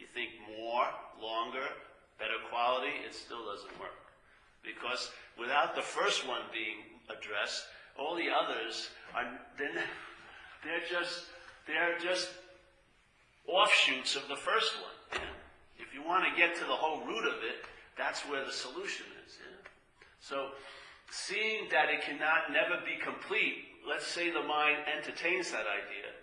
You think more, longer, better quality, it still doesn't work. Because without the first one being addressed, all the others are they're just offshoots of the first one. Yeah? If you want to get to the whole root of it, that's where the solution is. Yeah? So, seeing that it cannot never be complete, let's say the mind entertains that idea,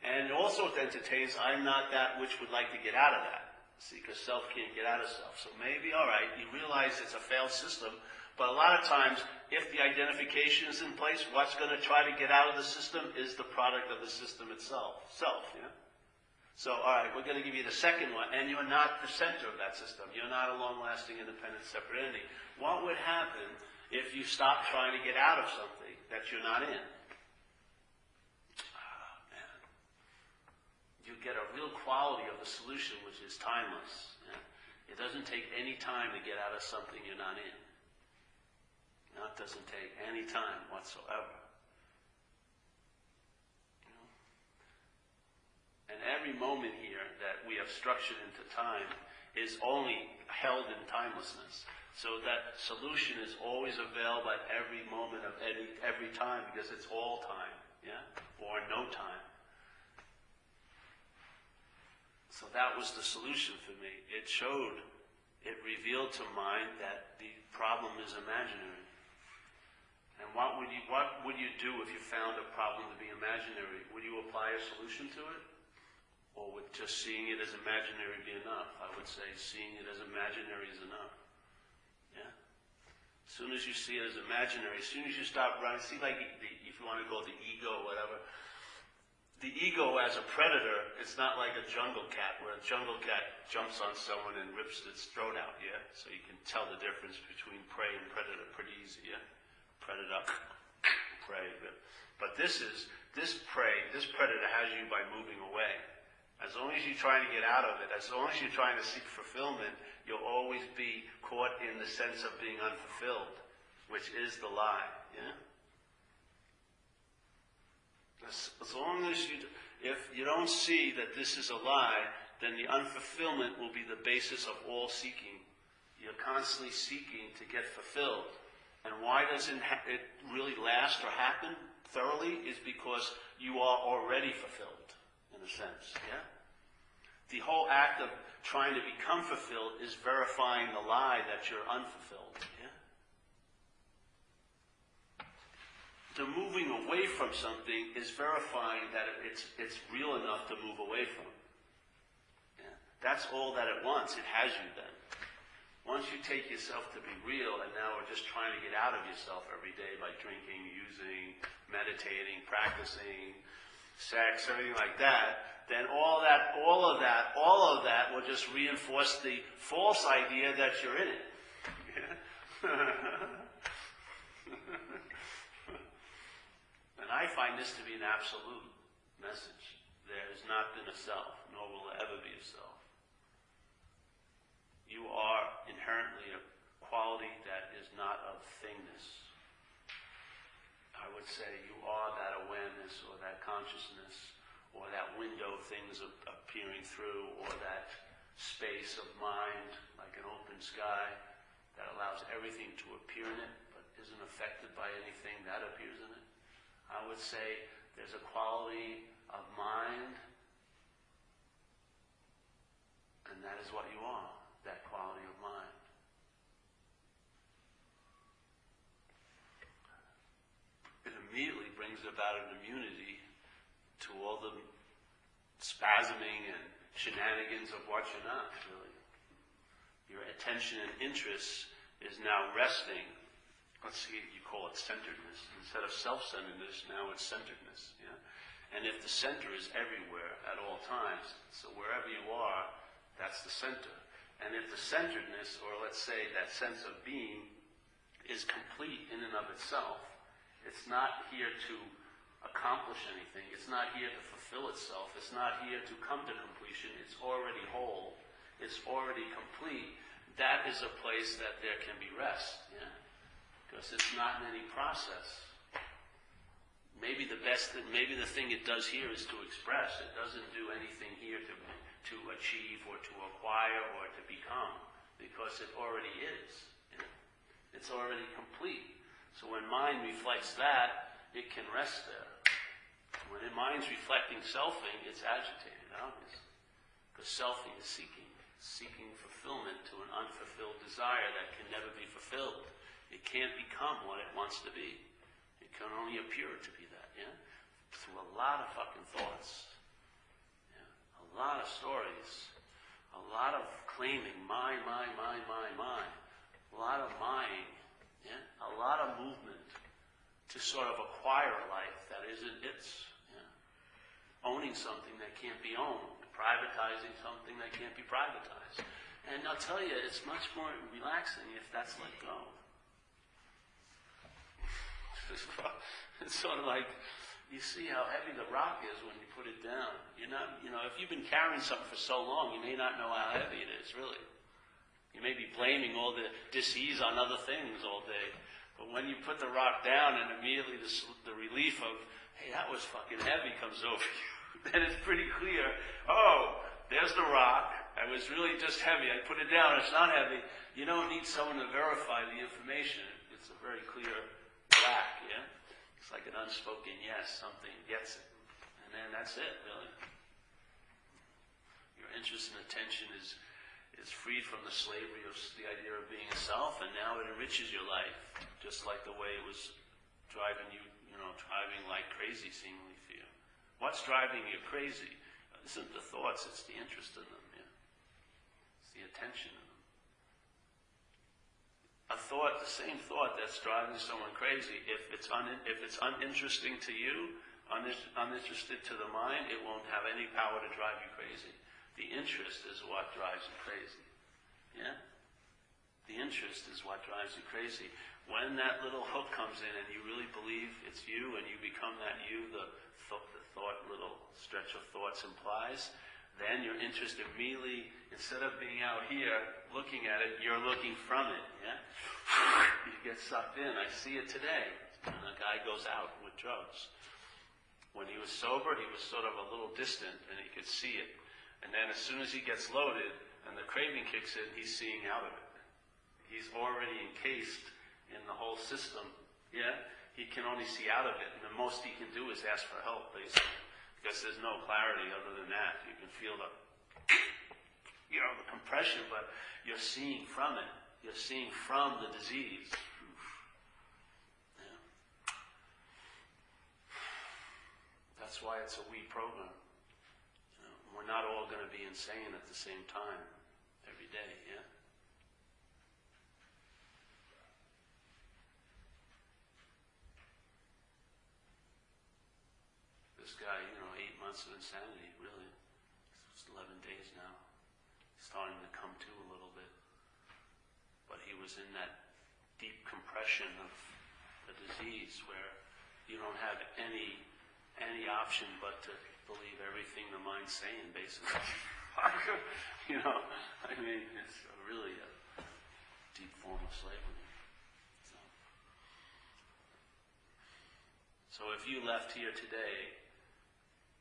and also it entertains, I'm not that which would like to get out of that. See, because self can't get out of self. So maybe, all right, you realize it's a failed system, but a lot of times, if the identification is in place, what's going to try to get out of the system is the product of the system itself. Self, yeah? So, all right, we're going to give you the second one, and you're not the center of that system. You're not a long-lasting, independent, separate entity. What would happen if you stopped trying to get out of something that you're not in? You get a real quality of the solution, which is timeless. Yeah? It doesn't take any time to get out of something you're not in. No, it doesn't take any time whatsoever. You know? And every moment here that we have structured into time is only held in timelessness. So that solution is always available at every moment of every time, because it's all time, yeah, or no time. So that was the solution for me. It revealed to mind that the problem is imaginary. And what would you do if you found a problem to be imaginary? Would you apply a solution to it? Or would just seeing it as imaginary be enough? I would say seeing it as imaginary is enough. Yeah? As soon as you see it as imaginary, as soon as you stop running, see, like, if you want to call it the ego or whatever, the ego as a predator, it's not like a jungle cat, where a jungle cat jumps on someone and rips its throat out, yeah? So you can tell the difference between prey and predator pretty easy, yeah? Predator, prey. But this predator has you by moving away. As long as you're trying to get out of it, as long as you're trying to seek fulfillment, you'll always be caught in the sense of being unfulfilled, which is the lie, yeah? As long as if you don't see that this is a lie, then the unfulfillment will be the basis of all seeking. You're constantly seeking to get fulfilled. And why doesn't it really last or happen thoroughly is because you are already fulfilled, in a sense, yeah? The whole act of trying to become fulfilled is verifying the lie that you're unfulfilled, yeah? The moving away from something is verifying that it's real enough to move away from. Yeah? That's all that it wants. It has you then. Once you take yourself to be real, and now we're just trying to get out of yourself every day by drinking, using, meditating, practicing, sex, everything like that, then all of that will just reinforce the false idea that you're in it. And I find this to be an absolute message. There has not been a self, nor will there ever be a self. You are inherently a quality that is not of thingness. I would say you are that awareness or that consciousness or that window of things appearing through, or that space of mind like an open sky that allows everything to appear in it but isn't affected by anything that appears in it. I would say there's a quality of mind, and that is what you are. That quality of mind. It immediately brings about an immunity to all the spasming and shenanigans of what you're not, really. Your attention and interest is now resting. Let's see, you call it centeredness. Instead of self-centeredness, now it's centeredness. Yeah? And if the center is everywhere at all times, so wherever you are, that's the center. And if the centeredness, or let's say that sense of being, is complete in and of itself, it's not here to accomplish anything. It's not here to fulfill itself. It's not here to come to completion. It's already whole. It's already complete. That is a place that there can be rest, yeah? Because it's not in any process. Maybe the thing it does here is to express. It doesn't do anything here to achieve or to acquire or to become, because it already is. You know? It's already complete. So when mind reflects that, it can rest there. When the mind's reflecting selfing, it's agitated, obviously. Because selfing is seeking fulfillment to an unfulfilled desire that can never be fulfilled. It can't become what it wants to be. It can only appear to be that, yeah? Through a lot of fucking thoughts. A lot of stories, a lot of claiming, mine, a lot of mying, yeah? A lot of movement to sort of acquire a life that isn't its, yeah? Owning something that can't be owned, privatizing something that can't be privatized. And I'll tell you, it's much more relaxing if that's let go. It's sort of like, you see how heavy the rock is when you put it down. You're not, if you've been carrying something for so long, you may not know how heavy it is, really. You may be blaming all the disease on other things all day. But when you put the rock down and immediately the relief of, hey, that was fucking heavy comes over you, then it's pretty clear, oh, there's the rock. It was really just heavy. I put it down. It's not heavy. You don't need someone to verify the information. It's a very clear black, yeah? It's like an unspoken yes, something gets it. And then that's it, really. Your interest and attention is freed from the slavery of the idea of being a self, and now it enriches your life, just like the way it was driving you, driving like crazy seemingly for you. What's driving you crazy? It isn't the thoughts, it's the interest in them, yeah? It's the attention in them. A thought, the same thought that's driving someone crazy, if it's uninteresting to you, uninterested to the mind, it won't have any power to drive you crazy. The interest is what drives you crazy. Yeah? The interest is what drives you crazy. When that little hook comes in and you really believe it's you and you become that you, the thought little stretch of thoughts implies, then your interest immediately, instead of being out here looking at it, you're looking from it. Yeah? You get sucked in. I see it today. And a guy goes out with drugs. When he was sober, he was sort of a little distant and he could see it. And then as soon as he gets loaded and the craving kicks in, he's seeing out of it. He's already encased in the whole system. Yeah? He can only see out of it. And the most he can do is ask for help, basically. Because there's no clarity other than that. You can feel the compression, but you're seeing from it. You're seeing from the disease. Yeah. That's why it's a we program. We're not all going to be insane at the same time every day, yeah? This guy, 8 months of insanity, really. It's 11 days now. He's starting to come to a little bit. But he was in that deep compression of the disease where you don't have any option but to believe everything the mind's saying, basically. It's really a deep form of slavery. So if you left here today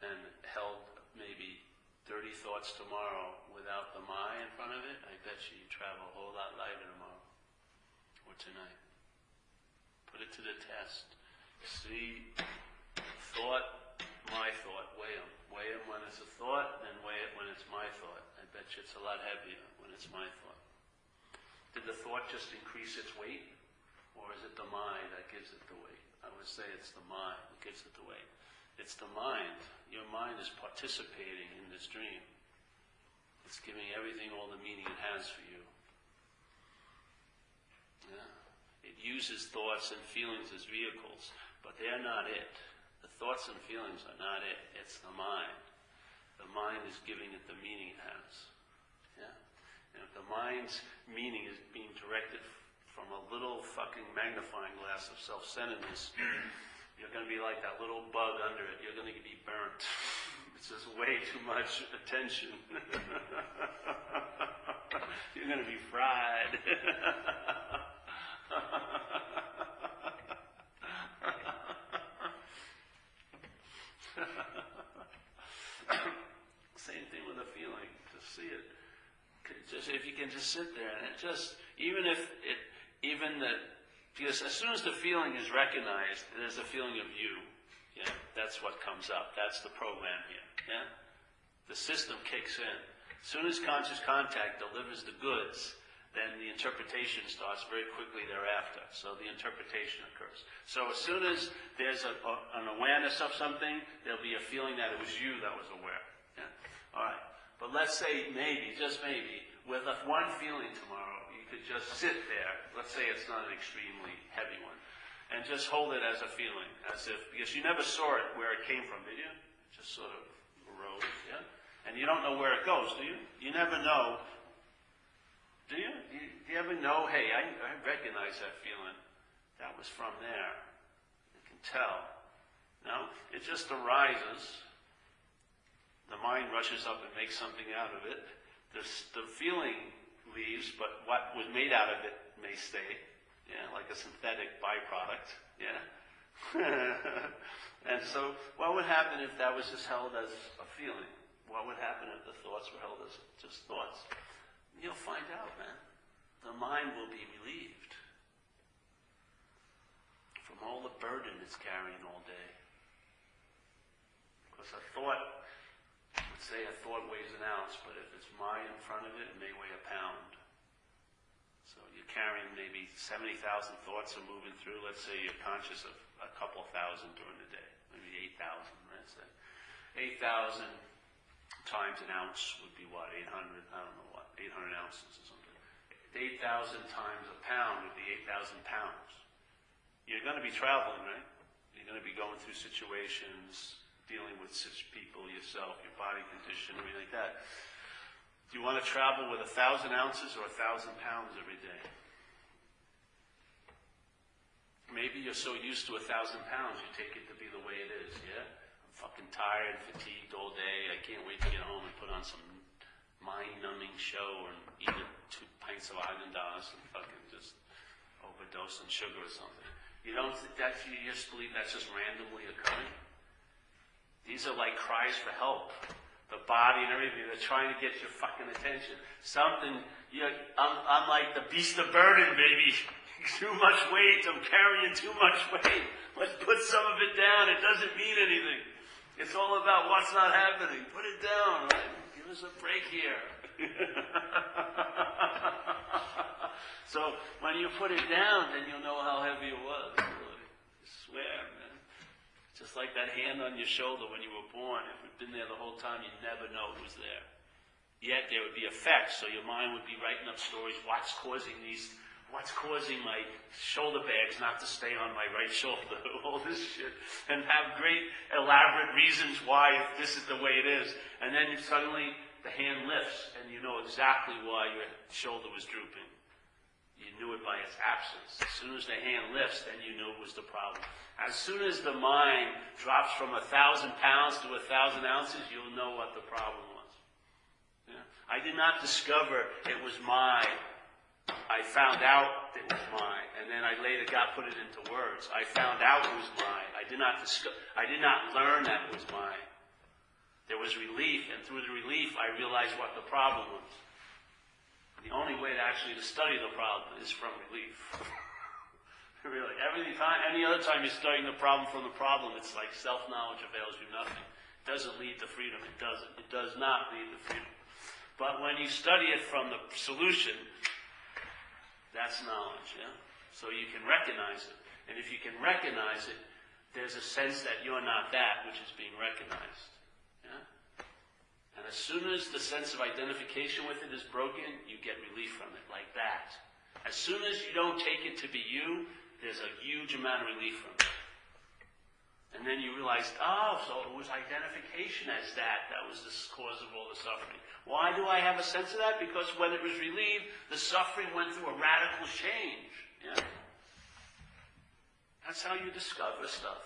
and held maybe 30 thoughts tomorrow without the my in front of it, I bet you'd travel a whole lot lighter tomorrow or tonight. Put it to the test. See thought, my thought, weigh them. Weigh them when it's a thought, then weigh it when it's my thought. I bet you it's a lot heavier when it's my thought. Did the thought just increase its weight? Or is it the mind that gives it the weight? I would say it's the mind that gives it the weight. It's the mind. Your mind is participating in this dream. It's giving everything all the meaning it has for you. Yeah. It uses thoughts and feelings as vehicles, but they're not it. The thoughts and feelings are not it. It's the mind. The mind is giving it the meaning it has. Yeah? And if the mind's meaning is being directed from a little fucking magnifying glass of self-centeredness, you're going to be like that little bug under it. You're going to be burnt. It's just way too much attention. You're going to be fried. Same thing with a feeling. Just see it. If you can just sit there and it just, because as soon as the feeling is recognized, there's a feeling of you. Yeah, that's what comes up. That's the program here. Yeah, the system kicks in. As soon as conscious contact delivers the goods, then the interpretation starts very quickly thereafter. So the interpretation occurs. So as soon as there's an awareness of something, there'll be a feeling that it was you that was aware. Yeah? All right. But let's say maybe, just maybe, with one feeling tomorrow, you could just sit there. Let's say it's not an extremely heavy one. And just hold it as a feeling, because you never saw it where it came from, did you? It just sort of arose, yeah? And you don't know where it goes, do you? You never know. Do you? Do you ever know, hey, I recognize that feeling. That was from there. You can tell. No? It just arises. The mind rushes up and makes something out of it. The feeling leaves, but what was made out of it may stay. Yeah, like a synthetic byproduct. Yeah? And so, what would happen if that was just held as a feeling? What would happen if the thoughts were held as just thoughts? You'll find out, man. the mind will be relieved from all the burden it's carrying all day. Because a thought, let's say a thought weighs an ounce, but if it's my in front of it, it may weigh a pound. So you're carrying maybe 70,000 thoughts are moving through. Let's say you're conscious of a couple thousand during the day, maybe 8,000, let's say. 8,000 times an ounce would be what, 800, I don't know what, 800 ounces or something. 8,000 times a pound would be 8,000 pounds. You're going to be traveling, right? You're going to be going through situations, dealing with such people, yourself, your body condition, everything like that. Do you want to travel with 1,000 ounces or 1,000 pounds every day? Maybe you're so used to 1,000 pounds, you take it to be the way it is, yeah? I'm fucking tired, fatigued all day, I can't wait to get home and put on some mind-numbing show and eat 2 pints of Haagen-Dazs and fucking just overdose on sugar or something. You don't think that, you just believe that's just randomly occurring? These are like cries for help. The body and everything, they're trying to get your fucking attention. Something, I'm like the beast of burden, baby. Too much weight, I'm carrying too much weight. Let's put some of it down, it doesn't mean anything. It's all about what's not happening. Put it down, right? Give us a break here. So when you put it down, then you'll know how heavy it was. Really. I swear, man. Just like that hand on your shoulder when you were born. If it had been there the whole time, you'd never know it was there. Yet there would be effects, so your mind would be writing up stories. What's causing my shoulder bags not to stay on my right shoulder? All this shit. And have great elaborate reasons why this is the way it is. And then suddenly the hand lifts and you know exactly why your shoulder was drooping. You knew it by its absence. As soon as the hand lifts, then you knew it was the problem. As soon as the mind drops from 1,000 pounds to 1,000 ounces, you'll know what the problem was. Yeah? I did not discover it was mine. I found out it was mine, and then I later put it into words. I found out it was mine. I did not learn that it was mine. There was relief, and through the relief, I realized what the problem was. The only way to study the problem is from relief. Really, any other time you're studying the problem from the problem, it's like self-knowledge avails you nothing. It doesn't lead to freedom. It doesn't. It does not lead to freedom. But when you study it from the solution, that's knowledge, yeah? So you can recognize it. And if you can recognize it, there's a sense that you're not that which is being recognized. Yeah? And as soon as the sense of identification with it is broken, you get relief from it, like that. As soon as you don't take it to be you, there's a huge amount of relief from it. And then you realize, so it was identification as that was the cause of all the suffering. Why do I have a sense of that? Because when it was relieved, the suffering went through a radical change. Yeah? That's how you discover stuff.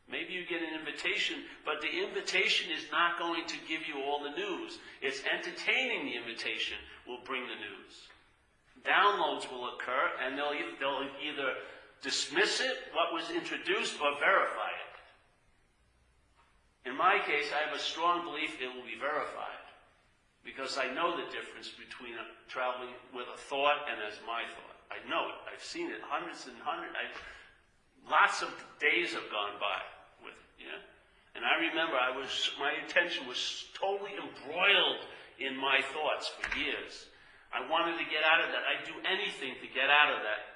Maybe you get an invitation, but the invitation is not going to give you all the news. It's entertaining the invitation will bring the news. Downloads will occur, and they'll either dismiss it, what was introduced, or verify it. In my case, I have a strong belief it will be verified, because I know the difference between traveling with a thought and as my thought. I know it. I've seen it hundreds and hundreds. Lots of days have gone by with it, yeah? And I remember my attention was totally embroiled in my thoughts for years. I wanted to get out of that. I'd do anything to get out of that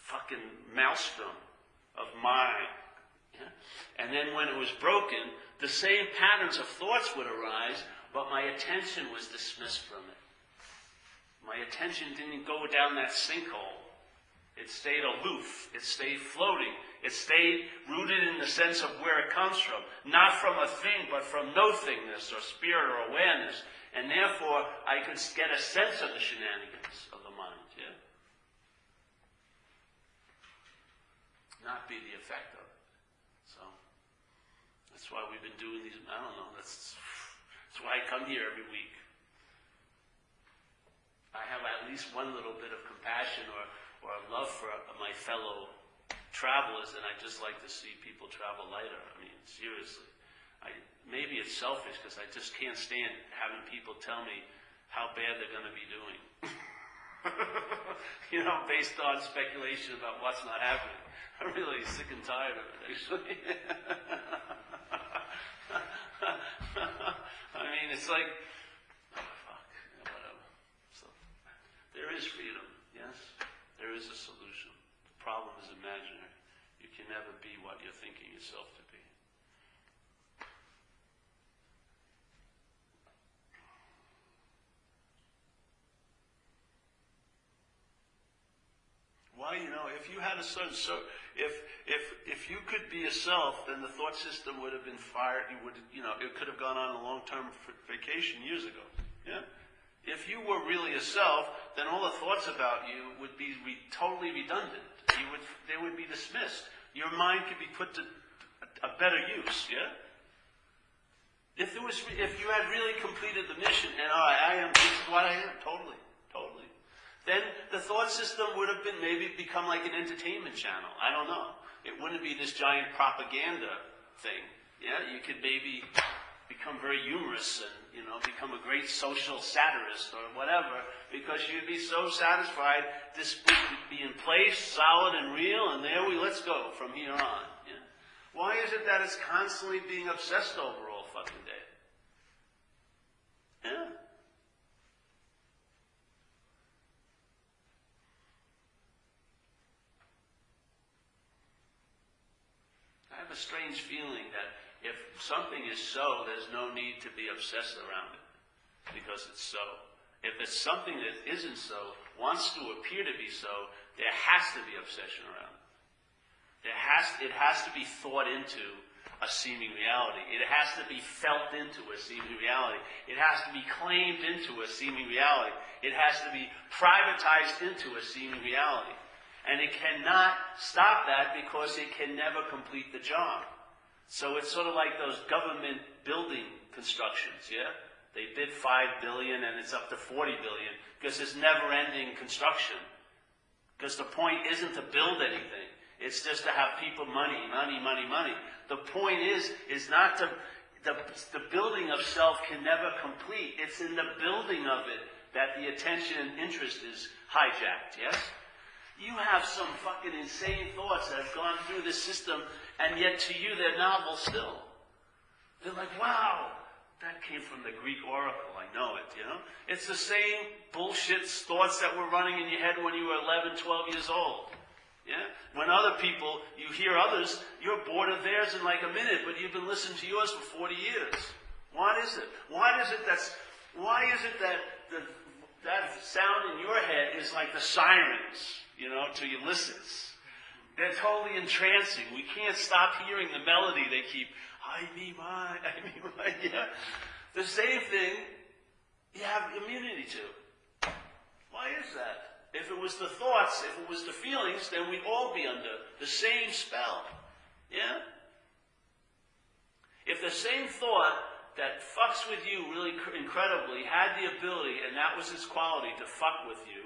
fucking maelstrom of mine. Yeah? And then when it was broken, the same patterns of thoughts would arise, but my attention was dismissed from it. My attention didn't go down that sinkhole. It stayed aloof. It stayed floating. It stayed rooted in the sense of where it comes from. Not from a thing, but from no-thingness or spirit or awareness. And therefore, I could get a sense of the shenanigans of the mind, yeah? Not be the effect of it. So, that's why we've been doing these, I don't know, that's why I come here every week. I have at least one little bit of compassion or a love for my fellow travelers, and I just like to see people travel lighter. I mean, seriously. Maybe it's selfish because I just can't stand having people tell me how bad they're going to be doing. Based on speculation about what's not happening. I'm really sick and tired of it, actually. I mean, it's like, whatever. So, there is freedom, yes. There is a solution. The problem is imaginary. You can never be what you're thinking yourself to be. Why, if you had a certain, if you could be yourself, then the thought system would have been fired. It could have gone on a long-term vacation years ago. Yeah. If you were really yourself, then all the thoughts about you would be totally redundant. They would be dismissed. Your mind could be put to a better use. Yeah. If you had really completed the mission, and I am, this is what I am, totally. Then the thought system would have maybe become like an entertainment channel. I don't know. It wouldn't be this giant propaganda thing. Yeah, you could maybe become very humorous and, become a great social satirist or whatever, because you'd be so satisfied this would be in place, solid and real, and let's go from here on. Yeah? Why is it that it's constantly being obsessed over all fucking day? Yeah. I have a strange feeling that if something is so, there's no need to be obsessed around it, because it's so. If it's something that isn't so, wants to appear to be so, there has to be obsession around it. It has to be thought into a seeming reality. It has to be felt into a seeming reality. It has to be claimed into a seeming reality. It has to be privatized into a seeming reality. And it cannot stop that because it can never complete the job. So it's sort of like those government building constructions, yeah? They bid $5 billion and it's up to $40 billion because it's never-ending construction. Because the point isn't to build anything. It's just to have people money. The point is not to, the building of self can never complete. It's in the building of it that the attention and interest is hijacked, yes? You have some fucking insane thoughts that have gone through this system, and yet to you they're novel still. They're like, wow, that came from the Greek oracle, I know it, It's the same bullshit thoughts that were running in your head when you were 11, 12 years old. Yeah? When other people, you hear others, you're bored of theirs in like a minute, but you've been listening to yours for 40 years. What is it? Why is it that that sound in your head is like the sirens? To Ulysses. They're totally entrancing. We can't stop hearing the melody they keep, I me mine, yeah. The same thing you have immunity to. Why is that? If it was the thoughts, if it was the feelings, then we'd all be under the same spell. Yeah? If the same thought that fucks with you really incredibly had the ability, and that was its quality, to fuck with you,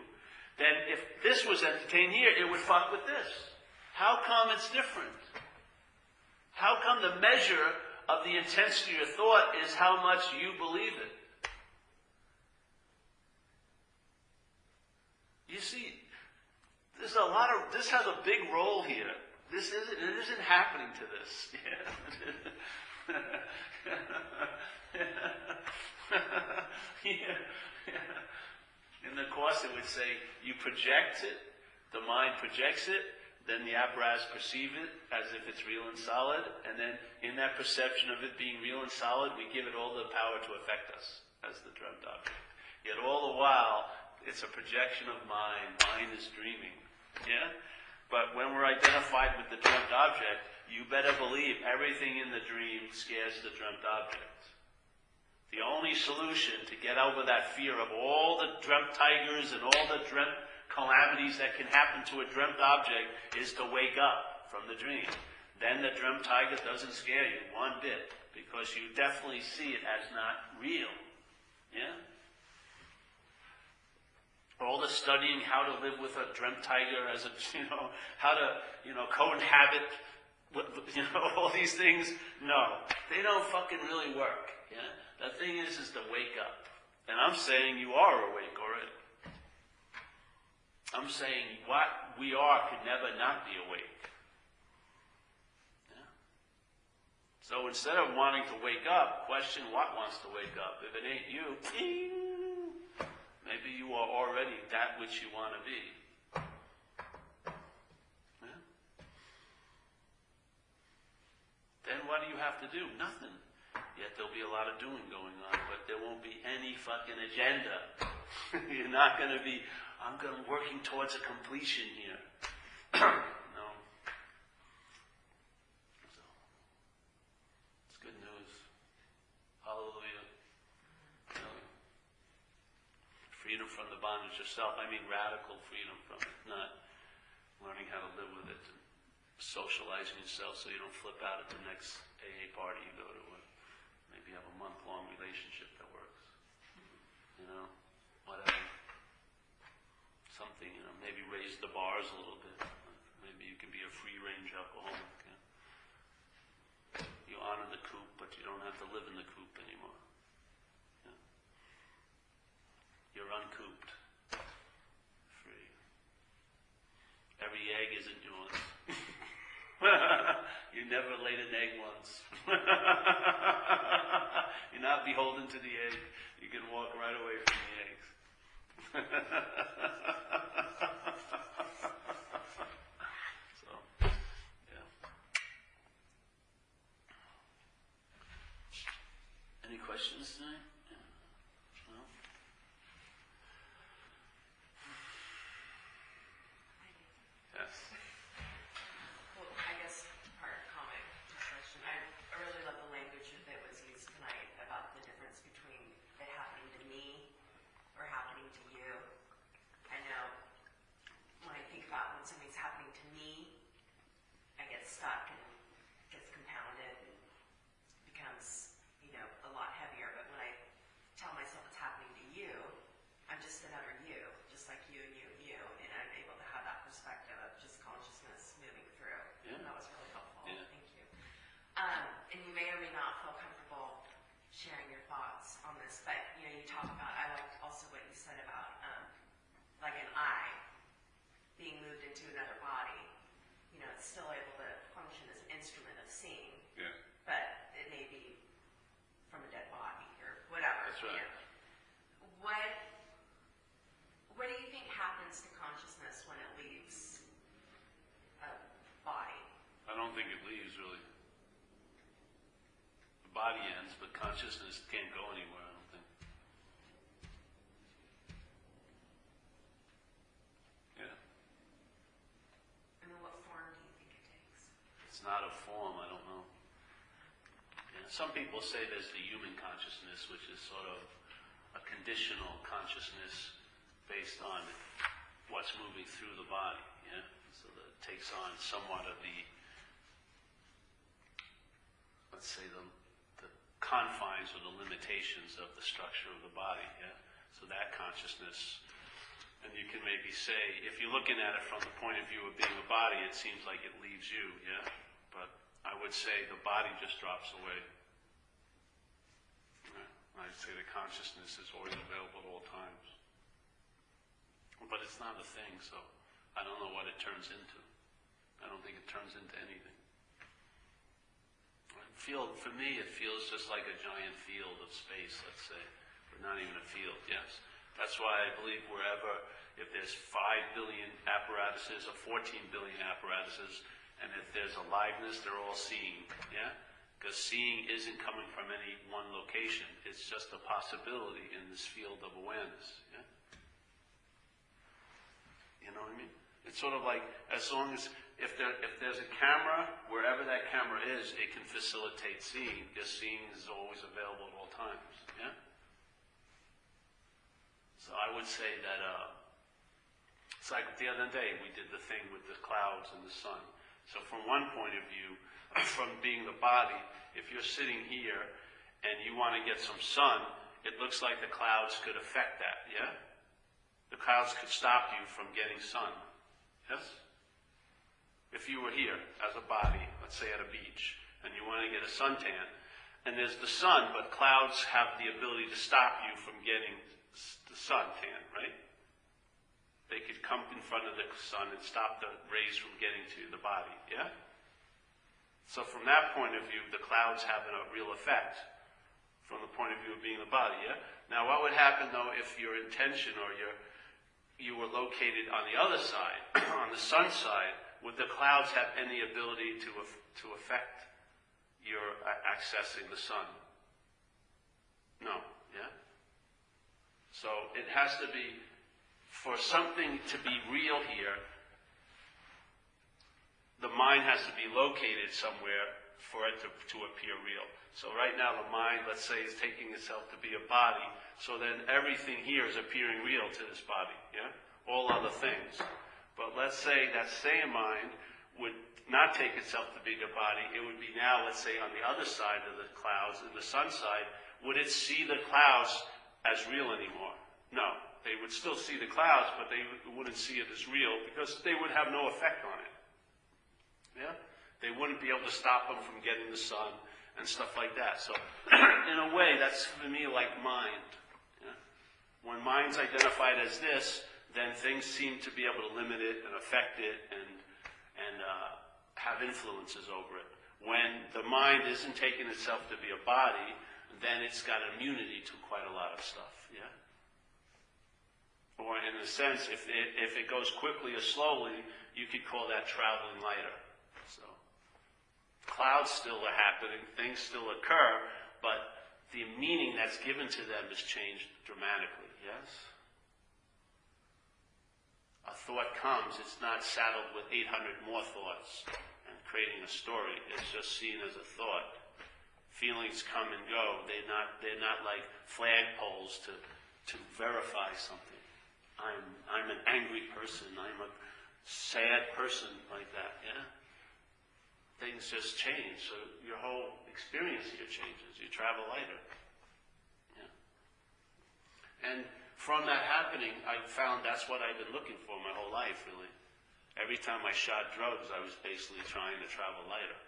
then if this was entertained here, it would fuck with this. How come it's different? How come the measure of the intensity of your thought is how much you believe it? You see, this has a big role here. It isn't happening to this. In the Course it would say, you project it, the mind projects it, then the apparatus perceive it as if it's real and solid, and then in that perception of it being real and solid, we give it all the power to affect us as the dreamt object. Yet all the while, it's a projection of mind. Mind is dreaming. Yeah? But when we're identified with the dreamt object, you better believe everything in the dream scares the dreamt object. The only solution to get over that fear of all the dreamt tigers and all the dreamt calamities that can happen to a dreamt object is to wake up from the dream. Then the dreamt tiger doesn't scare you one bit, because you definitely see it as not real. Yeah? All the studying how to live with a dreamt tiger as a, how to, co-inhabit, all these things. No, they don't fucking really work. Yeah? The thing is to wake up. And I'm saying you are awake already. I'm saying what we are can never not be awake. Yeah? So instead of wanting to wake up, question what wants to wake up. If it ain't you, maybe you are already that which you want to be. Yeah? Then what do you have to do? Nothing. Yet there'll be a lot of doing going on, but there won't be any fucking agenda. You're not going to be, working towards a completion here. No. So, it's good news. Hallelujah. You know, freedom from the bondage of self. I mean radical freedom from it, not learning how to live with it, and socializing yourself so you don't flip out at the next AA party you go to. Maybe have a month-long relationship that works. You know, whatever. Something, you know, maybe raise the bars a little bit. Maybe you can be a free-range alcoholic. Yeah? You honor the coop, but you don't have to live in the coop anymore. Yeah? You're uncooped. Free. Every egg isn't yours. You never laid an egg once. You're not beholden to the egg. You can walk right away from the eggs. So, yeah. Any questions tonight? Yeah. No? Yes. Well, I guess part comment, discussion. I really love the language that was used tonight about the difference between it happening to me or happening to you. I know when I think about when something's happening to me, I get stuck and gets compounded and becomes, a lot heavier. But when I tell myself it's happening to you, I'm just another you, just like you and you and you, and I'm able to have that perspective of just consciousness moving through. Yeah. That was really helpful. Yeah. Thank you. And you may or may not feel comfortable sharing your thoughts on this, but you talk about, I liked also what you said about like an eye being moved into another body. It's still able to function as an instrument of seeing, Yeah. but it may be from a dead body or whatever. That's right. What do you think happens to consciousness when it leaves a body? I don't think it leaves, really. The body ends, but consciousness can't go anywhere, I don't think. Yeah. And then what form do you think it takes? It's not a form, I don't know. Yeah. Some people say there's the human consciousness, which is sort of a conditional consciousness based on what's moving through the body, yeah? So that it takes on somewhat of the, let's say, the confines or the limitations of the structure of the body, yeah? So that consciousness, and you can maybe say, if you're looking at it from the point of view of being a body, it seems like it leaves you, yeah? But I would say the body just drops away. Yeah? I'd say the consciousness is always available at all times. But it's not a thing, so I don't know what it turns into. I don't think it turns into anything. For me, it feels just like a giant field of space, let's say. But not even a field, yes. That's why I believe if there's 5 billion apparatuses or 14 billion apparatuses, and if there's aliveness, they're all seeing, yeah? Because seeing isn't coming from any one location. It's just a possibility in this field of awareness, yeah? You know what I mean? It's sort of like, as long as, if there's a camera, wherever that camera is, it can facilitate seeing, because seeing is always available at all times, yeah? So I would say that, it's like the other day we did the thing with the clouds and the sun. So from one point of view, from being the body, if you're sitting here and you want to get some sun, it looks like the clouds could affect that, yeah? The clouds could stop you from getting sun. Yes? If you were here as a body, let's say at a beach, and you want to get a suntan, and there's the sun, but clouds have the ability to stop you from getting the suntan, right? They could come in front of the sun and stop the rays from getting to the body, yeah? So from that point of view, the clouds have a real effect from the point of view of being the body, yeah? Now what would happen though if your intention or you were located on the other side, on the sun side, would the clouds have any ability to affect your accessing the sun? No, yeah? So it has to be, for something to be real here, the mind has to be located somewhere for it to appear real. So right now the mind, let's say, is taking itself to be a body, so then everything here is appearing real to this body, yeah? All other things. But let's say that same mind would not take itself to be a body, it would be now, let's say, on the other side of the clouds, in the sun side, would it see the clouds as real anymore? No. They would still see the clouds, but they wouldn't see it as real because they would have no effect on it. Yeah? They wouldn't be able to stop them from getting the sun and stuff like that. So, in a way, that's for me like mind. Yeah? When mind's identified as this, then things seem to be able to limit it and affect it and have influences over it. When the mind isn't taking itself to be a body, then it's got immunity to quite a lot of stuff. Yeah? Or in a sense, if it goes quickly or slowly, you could call that traveling lighter. So, clouds still are happening, things still occur, but the meaning that's given to them is changed dramatically, yes? A thought comes, it's not saddled with 800 more thoughts and creating a story. It's just seen as a thought. Feelings come and go. They're not like flagpoles to verify something. I'm an angry person. I'm a sad person like that, yeah? Things just change. So your whole experience here changes. You travel lighter. Yeah. And from that happening, I found that's what I've been looking for my whole life, really. Every time I shot drugs, I was basically trying to travel lighter.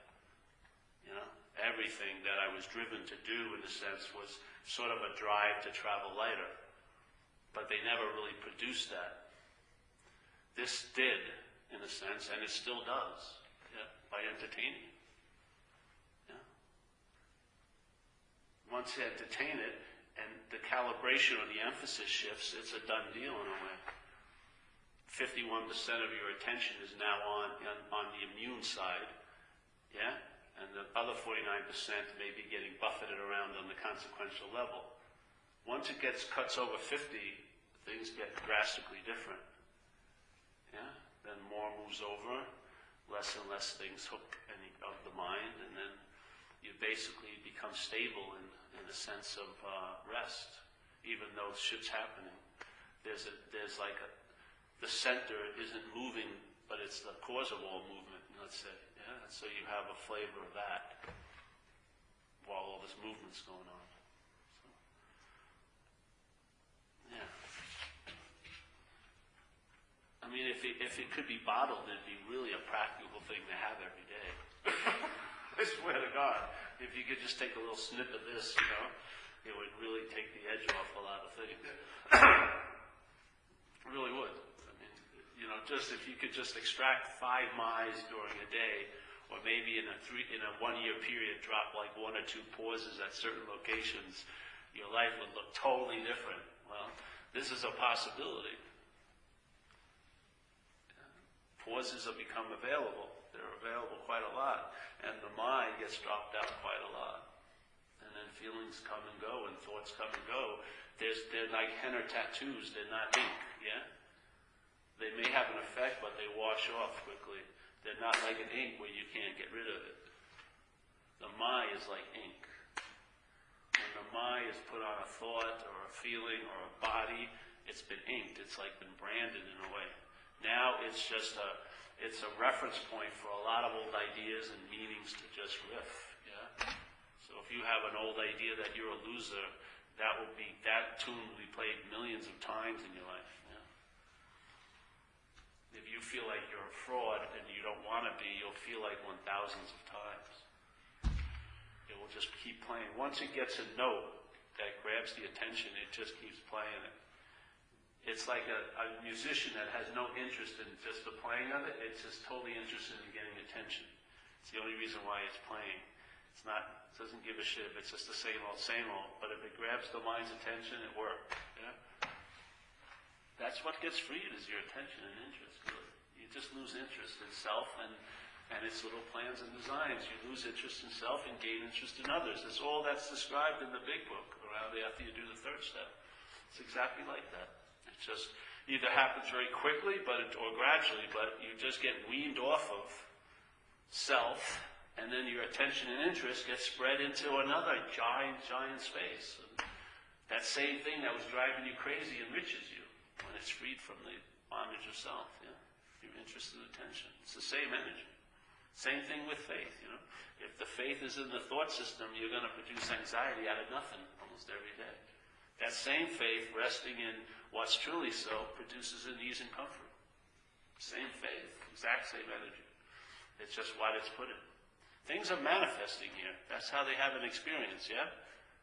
You know? Everything that I was driven to do, in a sense, was sort of a drive to travel lighter. But they never really produced that. This did, in a sense, and it still does, yeah, by entertaining. Yeah. Once you entertain it, and the calibration or the emphasis shifts, it's a done deal in a way. 51% of your attention is now on the immune side, yeah? And the other 49% may be getting buffeted around on the consequential level. Once it cuts over 50, things get drastically different. Yeah? Then more moves over, less and less things hook of the mind, and then you basically become stable in a sense of rest, even though shit's happening. The center isn't moving, but it's the cause of all movement, let's say. Yeah? So you have a flavor of that while all this movement's going on. So, yeah. I mean, if it could be bottled, it'd be really a practical thing to have every day. I swear to God, if you could just take a little snip of this, you know, it would really take the edge off a lot of things. It really would. I mean, you know, just if you could just extract 5 miles during a day, or maybe in a 1-year period, drop like 1 or 2 pauses at certain locations, your life would look totally different. Well, this is a possibility. Pauses have become available. They're available quite a lot. And the mind gets dropped out quite a lot. And then feelings come and go and thoughts come and go. They're like henna tattoos. They're not ink, yeah? They may have an effect, but they wash off quickly. They're not like an ink where you can't get rid of it. The mind is like ink. When the mind is put on a thought or a feeling or a body, it's been inked. It's like been branded in a way. Now it's just it's a reference point for a lot of old ideas and meanings to just riff. Yeah. So if you have an old idea that you're a loser, that tune will be played millions of times in your life. Yeah. If you feel like you're a fraud and you don't want to be, you'll feel like one thousands of times. It will just keep playing. Once it gets a note that grabs the attention, it just keeps playing it. It's like a musician that has no interest in just the playing of it. It's just totally interested in getting attention. It's the only reason why it's playing. It doesn't give a shit if it's just the same old, but if it grabs the mind's attention, it works. Yeah? That's what gets freed, is your attention and interest, really. You just lose interest in self and its little plans and designs. You lose interest in self and gain interest in others. That's all that's described in the big book around after you do the third step. It's exactly like that. It just either happens very quickly or gradually, but you just get weaned off of self, and then your attention and interest gets spread into another giant space. And that same thing that was driving you crazy enriches you when it's freed from the bondage of self. Yeah? Your interest and attention. It's the same energy. Same thing with faith. If the faith is in the thought system, you're going to produce anxiety out of nothing almost every day. That same faith resting in what's truly so produces an ease and comfort. Same faith, exact same energy. It's just what it's put in. Things are manifesting here. That's how they have an experience, yeah?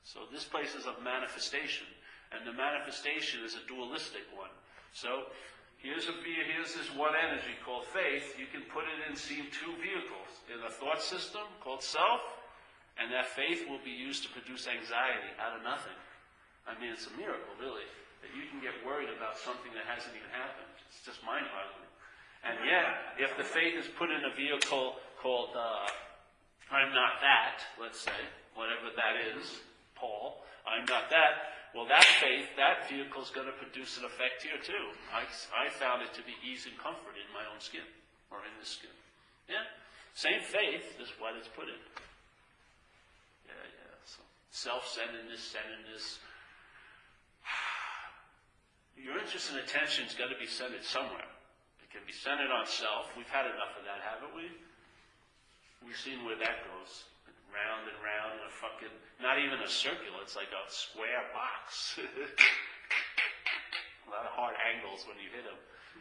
So this place is of manifestation, and the manifestation is a dualistic one. So here's this one energy called faith. You can put it in two vehicles. In a thought system called self, and that faith will be used to produce anxiety out of nothing. I mean, it's a miracle, really, that you can get worried about something that hasn't even happened. It's just mind-boggling. And yet, if the faith is put in a vehicle called I'm not that, let's say, whatever that is, Paul, I'm not that, well, that faith, that vehicle is going to produce an effect here too. I found it to be ease and comfort in my own skin, or in this skin. Yeah? Same faith is what it's put in. Yeah. So self-centeredness, centeredness. Your interest and attention has got to be centered somewhere. It can be centered on self. We've had enough of that, haven't we? We've seen where that goes. Round and round in a fucking, not even a circle, it's like a square box. A lot of hard angles when you hit them.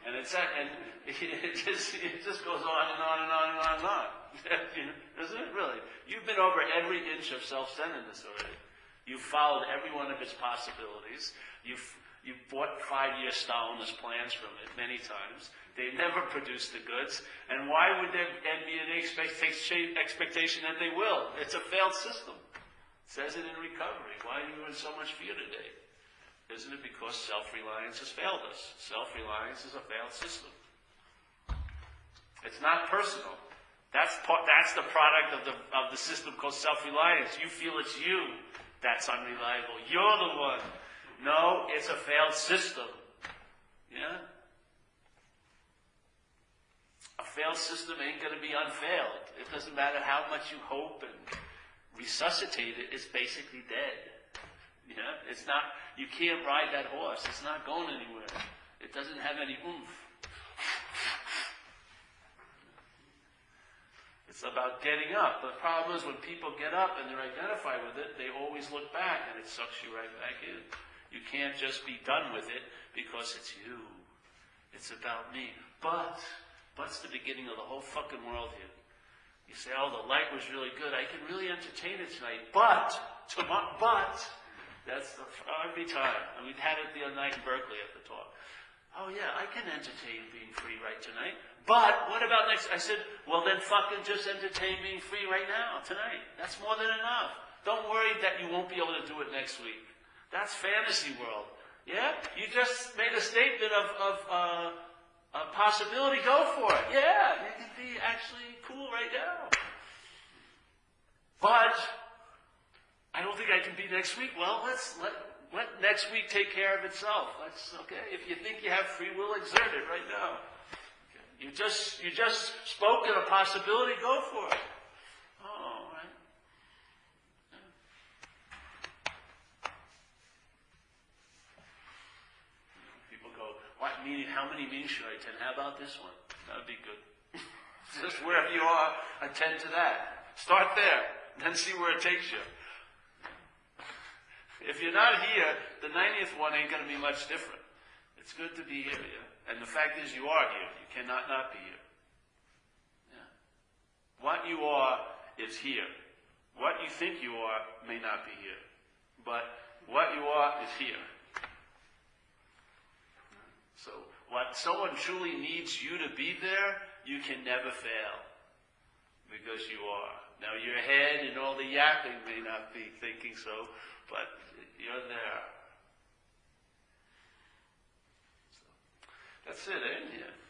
And it just goes on and on and on and on and on. Isn't it really? You've been over every inch of self-centeredness already. You've followed every one of its possibilities. You've bought 5-year Stalinist plans from it many times. They never produce the goods. And why would there be an expectation that they will? It's a failed system. It says it in Recovery. Why are you in so much fear today? Isn't it because self-reliance has failed us? Self-reliance is a failed system. It's not personal. That's the product of the system called self-reliance. You feel it's you that's unreliable. You're the one. No, it's a failed system. Yeah? A failed system ain't going to be unfailed. It doesn't matter how much you hope and resuscitate it, it's basically dead. Yeah? It's not, you can't ride that horse. It's not going anywhere. It doesn't have any oomph. It's about getting up. The problem is when people get up and they're identified with it, they always look back and it sucks you right back in. You can't just be done with it because it's you. It's about me. But's the beginning of the whole fucking world here. You say, oh, the light was really good. I can really entertain it tonight. But, that's every time. And we'd had it the other night in Berkeley at the talk. Oh yeah, I can entertain being free right tonight. But, what about next? I said, well then fucking just entertain being free right now, tonight. That's more than enough. Don't worry that you won't be able to do it next week. That's fantasy world. Yeah? You just made a statement of a possibility. Go for it. Yeah, you can be actually cool right now. But I don't think I can be next week. Well, let next week take care of itself. That's okay. If you think you have free will, exert it right now. Okay. You just spoke of a possibility. Go for it. Oh, right. People go, what meeting? How many meetings should I attend? How about this one? That would be good. Just wherever you are, attend to that. Start there, then see where it takes you. If you're not here, the 90th one ain't going to be much different. It's good to be here, yeah? And the fact is you are here. You cannot not be here. Yeah? What you are is here. What you think you are may not be here. But what you are is here. when someone truly needs you to be there, you can never fail. Because you are. Now your head and all the yapping may not be thinking so, but you're there. So, that's it, ain't it?